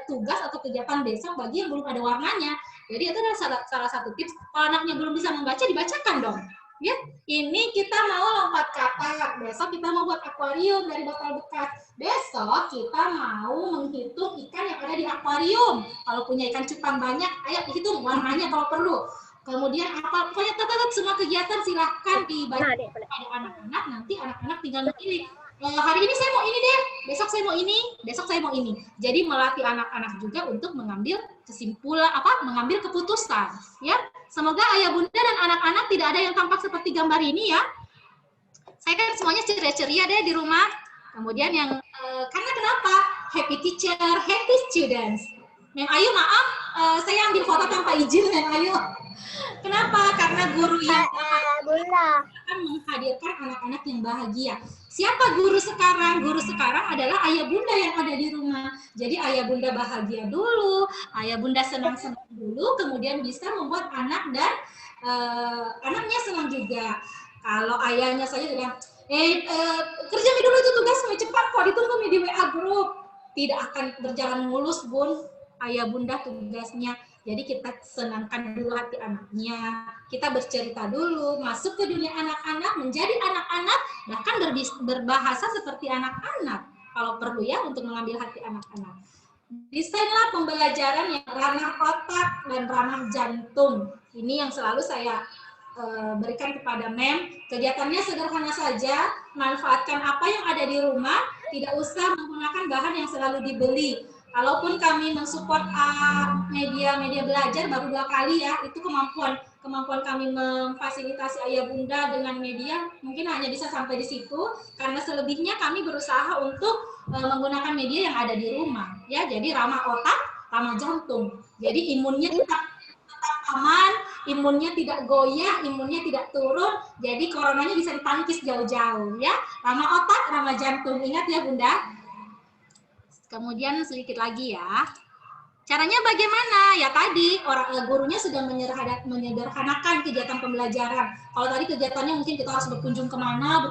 tugas atau kegiatan besok bagi yang belum ada warnanya. Jadi itu adalah salah satu tips. Kalau anaknya belum bisa membaca, dibacakan dong. Ya, ini kita mau lompat kata, besok kita mau buat akuarium dari botol bekas, besok kita mau menghitung ikan yang ada di akuarium. Kalau punya ikan cupang banyak, ayo hitung warnanya kalau perlu. Kemudian apa, pokoknya tetap semua kegiatan silahkan dibaca pada anak-anak, nanti anak-anak tinggal memilih. Hari ini saya mau ini deh, besok saya mau ini, besok saya mau ini. Jadi melatih anak-anak juga untuk mengambil kesimpulan, mengambil keputusan. Ya, semoga ayah bunda dan anak-anak tidak ada yang tampak seperti gambar ini ya. Saya kan semuanya ceria-ceria deh di rumah. Kemudian yang karena kenapa? Happy teacher, happy students. Mem Ayu maaf, saya ambil foto tanpa izin Mem Ayu. Kenapa? Karena guru yang akan menghadirkan anak-anak yang bahagia. Siapa guru sekarang? Guru sekarang adalah ayah bunda yang ada di rumah. Jadi ayah bunda bahagia dulu, ayah bunda senang-senang dulu, kemudian bisa membuat anak dan anaknya senang juga. Kalau ayahnya saja bilang, kerja dulu itu tugas, cepat kok ditunggu di WA group. Tidak akan berjalan mulus Bun. Ayah bunda tugasnya. Jadi kita senangkan dulu hati anaknya, kita bercerita dulu, masuk ke dunia anak-anak, menjadi anak-anak, bahkan berbahasa seperti anak-anak, kalau perlu ya untuk mengambil hati anak-anak. Desainlah pembelajaran yang ranah otak dan ranah jantung. Ini yang selalu saya berikan kepada Mem. Kegiatannya sederhana saja, manfaatkan apa yang ada di rumah, tidak usah menggunakan bahan yang selalu dibeli. Kalaupun kami mensupport media belajar baru 2 kali ya, itu kemampuan kami memfasilitasi ayah bunda dengan media mungkin hanya bisa sampai di situ, karena selebihnya kami berusaha untuk menggunakan media yang ada di rumah ya. Jadi ramah otak, ramah jantung. Jadi imunnya tetap aman, imunnya tidak goyah, imunnya tidak turun, jadi coronanya bisa ditangkis jauh-jauh ya. Ramah otak, ramah jantung, ingat ya bunda. Kemudian sedikit lagi ya, Caranya bagaimana? Ya tadi gurunya sudah menyederhanakan kegiatan pembelajaran. Kalau tadi kegiatannya mungkin kita harus berkunjung kemana,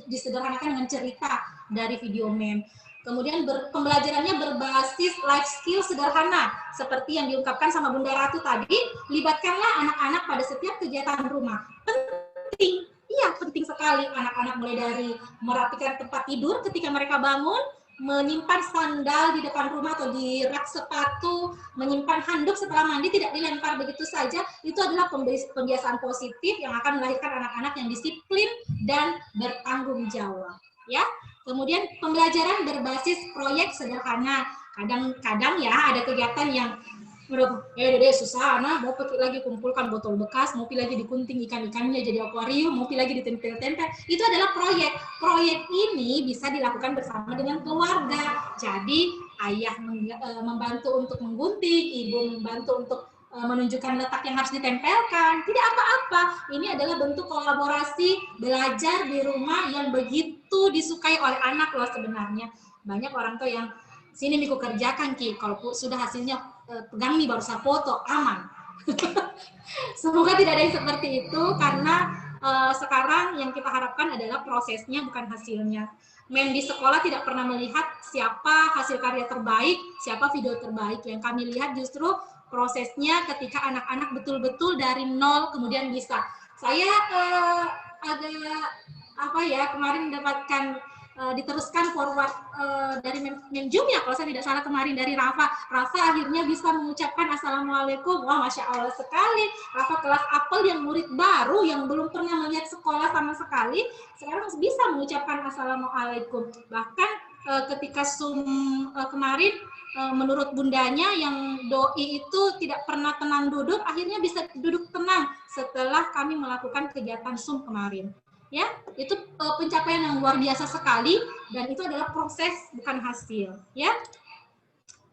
disederhanakan dengan cerita dari video meme. Kemudian pembelajarannya berbasis life skill sederhana, seperti yang diungkapkan sama Bunda Ratu tadi, libatkanlah anak-anak pada setiap kegiatan rumah. Penting, iya penting sekali anak-anak mulai dari merapikan tempat tidur ketika mereka bangun, menyimpan sandal di depan rumah atau di rak sepatu, menyimpan handuk setelah mandi tidak dilempar begitu saja, itu adalah pembiasaan positif yang akan melahirkan anak-anak yang disiplin dan bertanggung jawab. Ya, kemudian pembelajaran berbasis proyek sederhana. Kadang-kadang ya ada kegiatan yang menurut deh susah, nah mau pergi lagi kumpulkan botol bekas, mau pilih lagi dikunting ikan-ikannya jadi akuarium, mau pilih lagi ditempel-tempel. Itu adalah proyek. Proyek ini bisa dilakukan bersama dengan keluarga. Jadi ayah membantu untuk menggunting, ibu membantu untuk menunjukkan letak yang harus ditempelkan. Tidak apa-apa. Ini adalah bentuk kolaborasi belajar di rumah yang begitu disukai oleh anak loh sebenarnya. Banyak orang tua yang sini Miku kerjakan Ki, kalau sudah hasilnya pegang nih baru saya foto, aman. Semoga tidak ada yang seperti itu, karena sekarang yang kita harapkan adalah prosesnya bukan hasilnya. Di sekolah tidak pernah melihat siapa hasil karya terbaik, siapa video terbaik. Yang kami lihat justru prosesnya ketika anak-anak betul-betul dari nol kemudian bisa. Saya agak kemarin mendapatkan diteruskan forward dari Menjum ya kalau saya tidak salah kemarin dari Rafa. Rafa akhirnya bisa mengucapkan Assalamualaikum. Wah, Masya Allah sekali. Rafa kelas apel yang murid baru yang belum pernah melihat sekolah sama sekali, sekarang bisa mengucapkan Assalamualaikum. Bahkan ketika Zoom kemarin, menurut bundanya yang doi itu tidak pernah tenang duduk, akhirnya bisa duduk tenang setelah kami melakukan kegiatan Zoom kemarin. Ya, itu pencapaian yang luar biasa sekali, dan itu adalah proses bukan hasil, ya.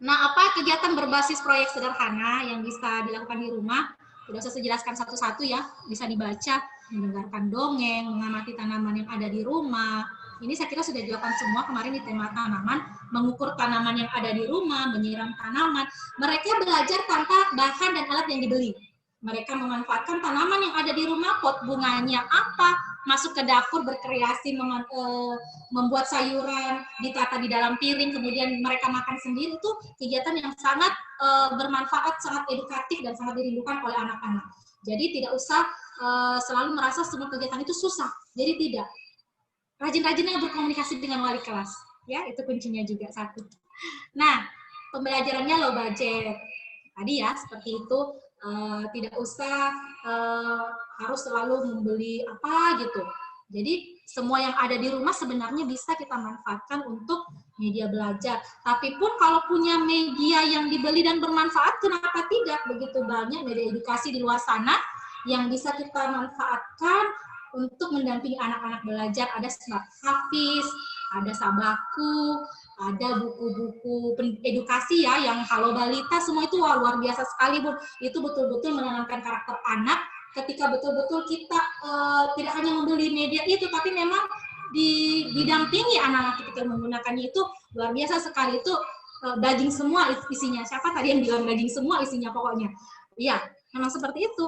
Nah, apa kegiatan berbasis proyek sederhana yang bisa dilakukan di rumah? Sudah saya jelaskan satu-satu ya, bisa dibaca, mendengarkan dongeng, mengamati tanaman yang ada di rumah. Ini saya kira sudah dilakukan semua kemarin di tema tanaman, mengukur tanaman yang ada di rumah, menyiram tanaman. Mereka belajar tanpa bahan dan alat yang dibeli. Mereka memanfaatkan tanaman yang ada di rumah, pot bunganya apa, masuk ke dapur berkreasi, membuat sayuran, ditata di dalam piring, kemudian mereka makan sendiri. Itu kegiatan yang sangat bermanfaat, sangat edukatif, dan sangat dirindukan oleh anak-anak. Jadi tidak usah selalu merasa semua kegiatan itu susah. Jadi tidak. Rajin-rajinnya berkomunikasi dengan wali kelas. Ya, itu kuncinya juga satu. Nah, pembelajarannya low budget. Tadi ya, seperti itu. Tidak usah harus selalu membeli apa gitu. Jadi semua yang ada di rumah sebenarnya bisa kita manfaatkan untuk media belajar. Tapi pun kalau punya media yang dibeli dan bermanfaat, kenapa tidak? Begitu banyak media edukasi di luar sana yang bisa kita manfaatkan untuk mendampingi anak-anak belajar. Ada Smart Hafiz, ada Sabaku, ada buku-buku edukasi ya, yang Halo Balita, semua itu luar biasa sekali, Bu. Itu betul-betul menanamkan karakter anak ketika betul-betul kita tidak hanya membeli media itu, tapi memang didampingi anak-anak ketika menggunakannya. Itu luar biasa sekali. Itu daging semua isinya. Siapa tadi yang bilang daging semua isinya pokoknya? Iya, memang seperti itu.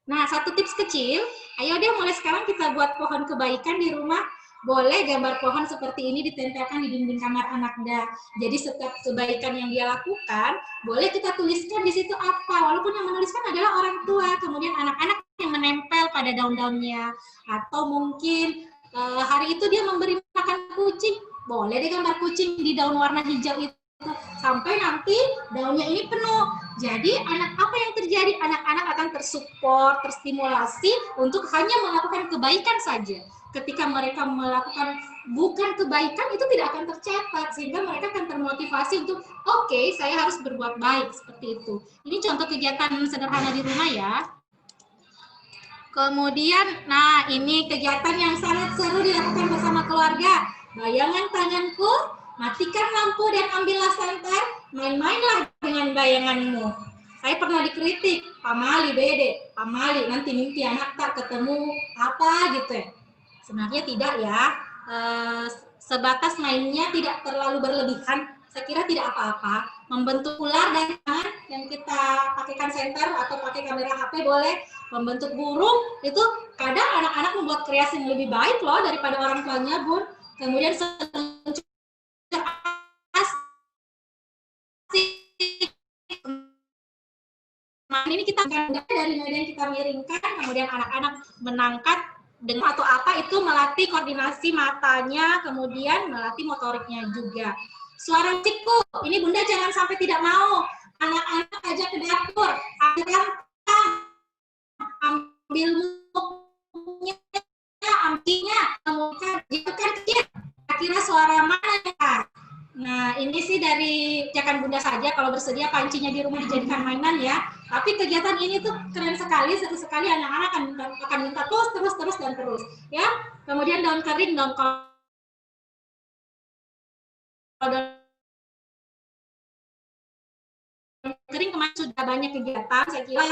Nah, satu tips kecil, ayo deh mulai sekarang kita buat pohon kebaikan di rumah. Boleh gambar pohon seperti ini ditempelkan di dinding kamar Anakda. Jadi setiap kebaikan yang dia lakukan, boleh kita tuliskan di situ apa. Walaupun yang menuliskan adalah orang tua, kemudian anak-anak yang menempel pada daun-daunnya. Atau mungkin hari itu dia memberi makan kucing, boleh deh gambar kucing di daun warna hijau itu. Sampai nanti daunnya ini penuh. Jadi apa yang terjadi? Anak-anak akan tersupport, terstimulasi untuk hanya melakukan kebaikan saja. Ketika mereka melakukan bukan kebaikan, itu tidak akan tercatat, sehingga mereka akan termotivasi untuk oke, saya harus berbuat baik, seperti itu. Ini contoh kegiatan sederhana di rumah ya. Kemudian, nah ini kegiatan yang sangat seru dilakukan bersama keluarga. Bayangan tanganku, matikan lampu dan ambillah santai, main-mainlah dengan bayanganmu. Saya pernah dikritik, pamali Bede, pamali nanti mimpi anak tak ketemu apa gitu ya. Sebenarnya tidak ya, sebatas mainnya tidak terlalu berlebihan, saya kira tidak apa-apa. Membentuk ular dari tangan yang kita pakaikan senter atau pakai kamera HP boleh. Membentuk burung itu kadang anak-anak membuat kreasi yang lebih baik loh daripada orang tuanya, Bun. Kemudian seluncur ini kita dari medan kita miringkan, kemudian anak-anak menangkat dengan atau apa itu melatih koordinasi matanya, kemudian melatih motoriknya juga. Suara ciku, ini Bunda jangan sampai tidak mau. Anak-anak ajak ke dapur, ambil muknya, ambilnya, kemudian jatuhkan kecil. Kira suara mana ya? Nah, ini sih dari ajakan Bunda saja. Kalau bersedia pancinya di rumah dijadikan mainan ya. Tapi kegiatan ini tuh keren sekali. Satu sekali anak-anak akan minta terus dan terus. Ya. Kemudian daun kering, daun kering kemarin sudah banyak kegiatan. Saya kira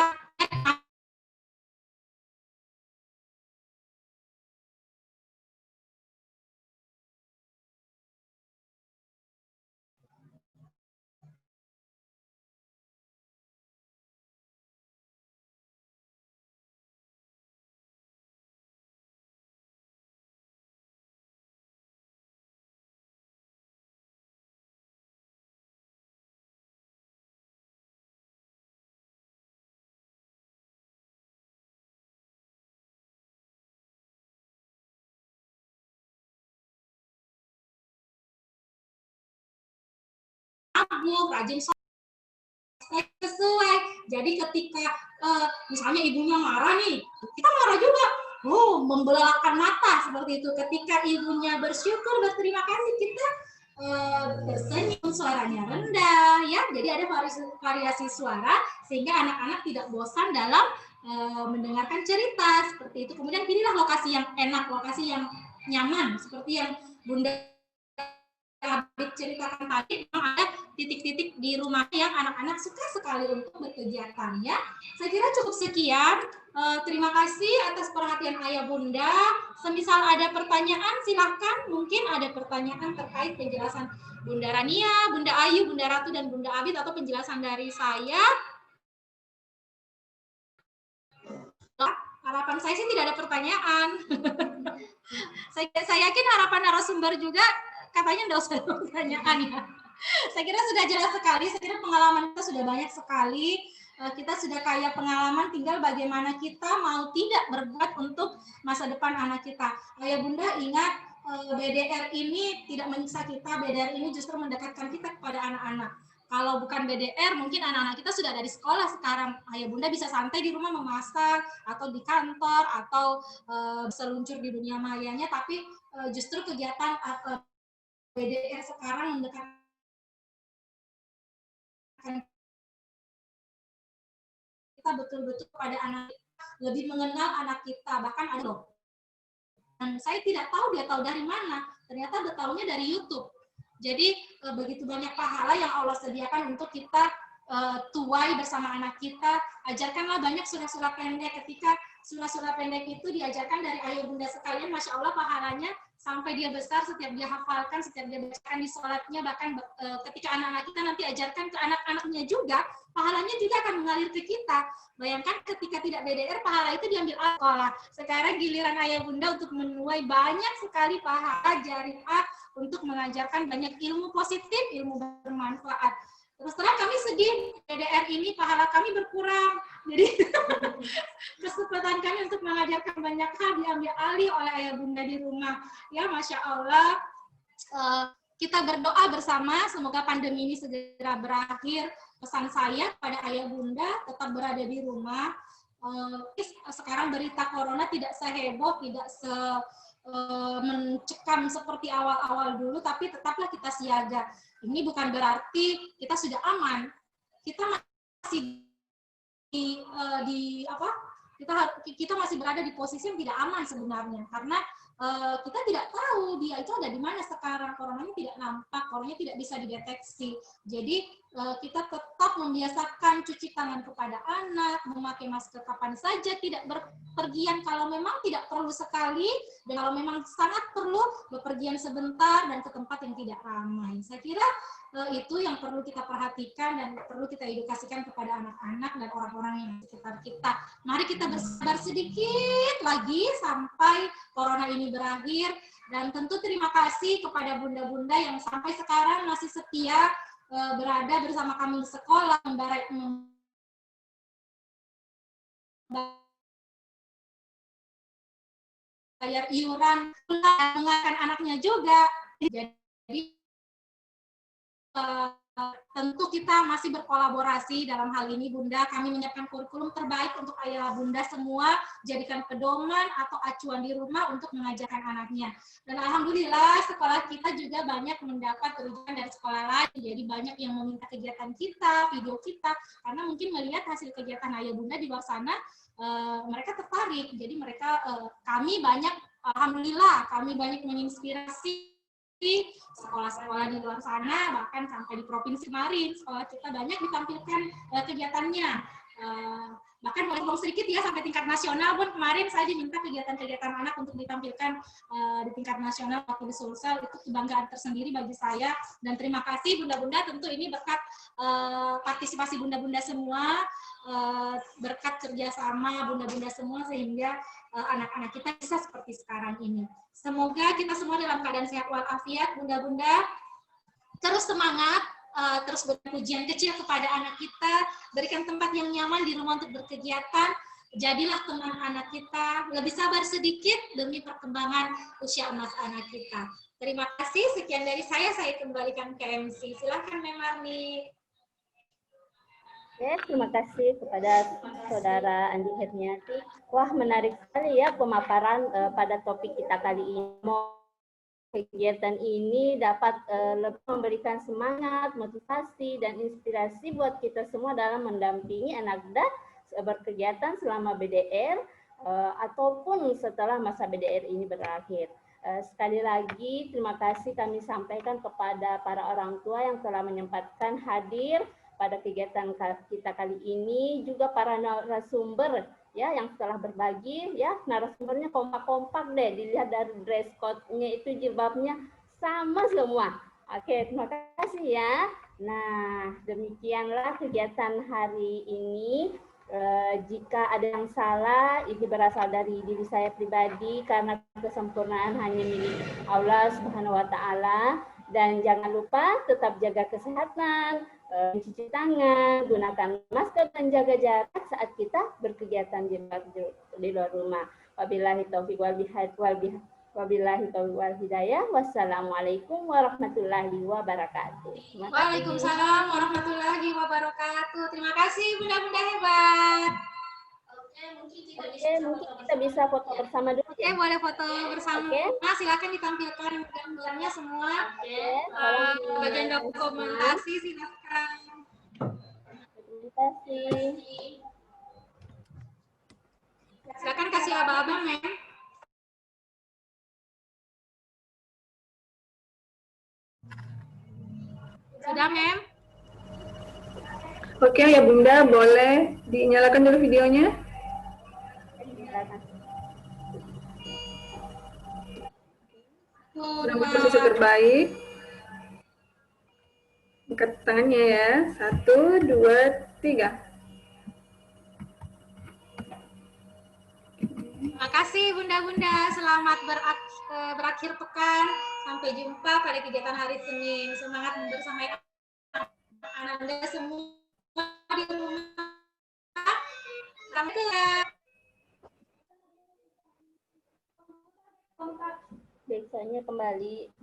rajin sesuai. Jadi ketika misalnya ibunya marah nih, kita marah juga. Membelalakan mata seperti itu. Ketika ibunya bersyukur, berterima kasih, kita tersenyum, suaranya rendah, ya. Jadi ada variasi suara sehingga anak-anak tidak bosan dalam mendengarkan cerita seperti itu. Kemudian pilihlah lokasi yang enak, lokasi yang nyaman, seperti yang Bunda Abid ceritakan tadi. Memang ada titik-titik di rumah yang anak-anak suka sekali untuk berkegiatan, ya. Saya kira cukup sekian. Terima kasih atas perhatian Ayah Bunda. Semisal ada pertanyaan, silahkan. Mungkin ada pertanyaan terkait penjelasan Bunda Rania, Bunda Ayu, Bunda Ratu, dan Bunda Abid, atau penjelasan dari saya. Harapan saya sih tidak ada pertanyaan. Saya yakin harapan narasumber juga katanya tidak usah ada pertanyaan, ya. Saya kira sudah jelas sekali. Saya kira pengalaman kita sudah banyak sekali. Kita sudah kaya pengalaman, tinggal bagaimana kita mau tidak berbuat untuk masa depan anak kita. Ayah Bunda ingat, BDR ini tidak menyiksa kita, BDR ini justru mendekatkan kita kepada anak-anak. Kalau bukan BDR, mungkin anak-anak kita sudah dari sekolah sekarang. Ayah Bunda bisa santai di rumah memasak, atau di kantor, atau seluncur di dunia mayanya, tapi justru kegiatan BDR sekarang mendekatkan kita betul-betul pada anak kita, lebih mengenal anak kita. Bahkan ada loh, dan saya tidak tahu dia tahu dari mana, ternyata dia tahunya dari YouTube. Jadi begitu banyak pahala yang Allah sediakan untuk kita tuai bersama anak kita. Ajarkanlah banyak surah-surah pendek. Ketika surah-surah pendek itu diajarkan dari ayah bunda sekalian, Masya Allah pahalanya sampai dia besar, setiap dia hafalkan, setiap dia bacakan di sholatnya, bahkan ketika anak-anak kita nanti ajarkan ke anak-anaknya juga, pahalanya juga akan mengalir ke kita. Bayangkan ketika tidak BDR, pahala itu diambil sekolah. Sekarang giliran ayah bunda untuk menuai banyak sekali pahala jariah untuk mengajarkan banyak ilmu positif, ilmu bermanfaat. Terus terang kami sedih, BDR ini pahala kami berkurang. Jadi kesempatan kami untuk mengajarkan banyak hal diambil alih oleh ayah bunda di rumah. Ya, Masya Allah. Kita berdoa bersama, semoga pandemi ini segera berakhir. Pesan saya kepada ayah bunda, tetap berada di rumah. Sekarang berita corona tidak seheboh, tidak mencekam seperti awal-awal dulu, tapi tetaplah kita siaga. Ini bukan berarti kita sudah aman. Kita masih kita masih berada di posisi yang tidak aman sebenarnya, karena kita tidak tahu dia itu ada di mana sekarang, coronanya tidak nampak, coronanya tidak bisa dideteksi. Jadi kita tetap membiasakan cuci tangan kepada anak, memakai masker kapan saja, tidak berpergian kalau memang tidak perlu sekali, dan kalau memang sangat perlu bepergian sebentar dan ke tempat yang tidak ramai. Saya kira itu yang perlu kita perhatikan dan perlu kita edukasikan kepada anak-anak dan orang-orang yang di sekitar kita. Mari kita bersabar sedikit lagi sampai corona ini berakhir, dan tentu terima kasih kepada bunda-bunda yang sampai sekarang masih setia berada bersama kami di sekolah, membayar iuran, mengajarkan anaknya juga. Jadi tentu kita masih berkolaborasi dalam hal ini, Bunda. Kami menyiapkan kurikulum terbaik untuk ayah bunda semua, jadikan pedoman atau acuan di rumah untuk mengajarkan anaknya. Dan alhamdulillah sekolah kita juga banyak mendapat rujukan dari sekolah lain. Jadi banyak yang meminta kegiatan kita, video kita, karena mungkin melihat hasil kegiatan ayah bunda di luar sana, mereka tertarik. Jadi mereka, kami banyak, alhamdulillah, kami banyak menginspirasi sekolah-sekolah di luar sana, bahkan sampai di provinsi kemarin sekolah kita banyak ditampilkan kegiatannya, bahkan walaupun sedikit ya sampai tingkat nasional pun kemarin saya diminta kegiatan-kegiatan anak untuk ditampilkan di tingkat nasional waktu di Sulsel. Itu kebanggaan tersendiri bagi saya, dan terima kasih bunda-bunda, tentu ini berkat partisipasi bunda-bunda semua, berkat kerjasama bunda-bunda semua, sehingga anak-anak kita bisa seperti sekarang ini. Semoga kita semua dalam keadaan sehat walafiat, bunda-bunda terus semangat, terus berpujian kecil kepada anak kita, berikan tempat yang nyaman di rumah untuk berkegiatan, jadilah teman anak kita, lebih sabar sedikit demi perkembangan usia emas anak kita. Terima kasih, sekian dari saya kembalikan ke MC. Silakan Memarni. Oke, terima kasih kepada Saudara Andi Herniati. Wah, menarik sekali ya pemaparan pada topik kita kali ini. Kegiatan ini dapat lebih memberikan semangat, motivasi, dan inspirasi buat kita semua dalam mendampingi anak muda berkegiatan selama BDR ataupun setelah masa BDR ini berakhir. Sekali lagi, terima kasih kami sampaikan kepada para orang tua yang telah menyempatkan hadir pada kegiatan kita kali ini, juga para narasumber ya yang telah berbagi, ya narasumbernya kompak-kompak deh, dilihat dari dress code-nya itu jilbabnya sama semua. Oke, terima kasih ya. Nah, demikianlah kegiatan hari ini. Jika ada yang salah, ini berasal dari diri saya pribadi, karena kesempurnaan hanya milik Allah Subhanahu wa Ta'ala. Dan jangan lupa tetap jaga kesehatan, mencuci tangan, gunakan masker, dan jaga jarak saat kita berkegiatan di luar rumah. Wabillahi taufiq wal hidayah. Wassalamualaikum warahmatullahi wabarakatuh. Waalaikumsalam warahmatullahi wabarakatuh. Terima kasih bunda-bunda hebat. Oke, mungkin kita bisa foto bersama dulu. Oke, boleh foto bersama. Nah, silakan ditampilkan gambarnya semua. Bagian dokumentasi silakan. Dokumentasi. Silakan kasih abang-abang, Mem. Sudah, Mem? Oke, ya Bunda, boleh dinyalakan dulu videonya. Dalam posisi terbaik. Angkat tangannya ya. 1, 2, 3. Terima kasih bunda-bunda. Selamat berakhir pekan. Sampai jumpa pada kegiatan hari Senin. Semangat bersama anak Anda semua di rumah. Sampai Backsound-nya kembali.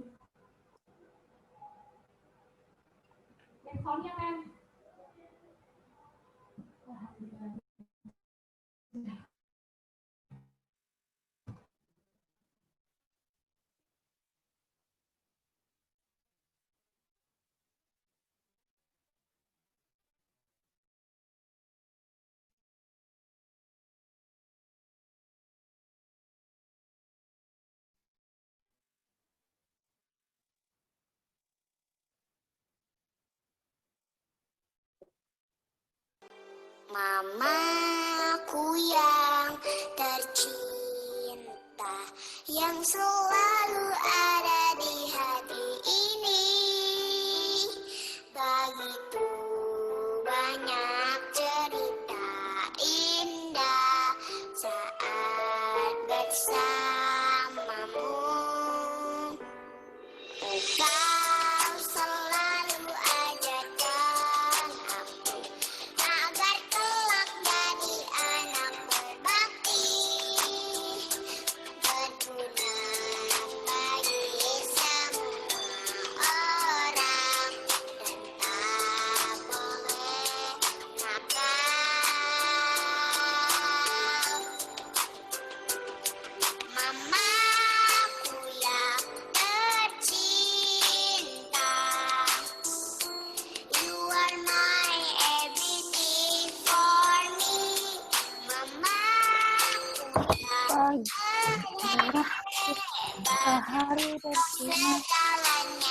Backsound-nya, Mem. Mamaku yang tercinta, yang selalu ada di hati ini. Begitu banyak cerita indah saat bersamamu. Kau selalu ajarkan aku agar kelak jadi anak berbakti, berguna bagi semua orang, dan tak boleh nakal. Mamaku yang tercinta, you are my everything for me. Mamaku yang terhebat, segalanya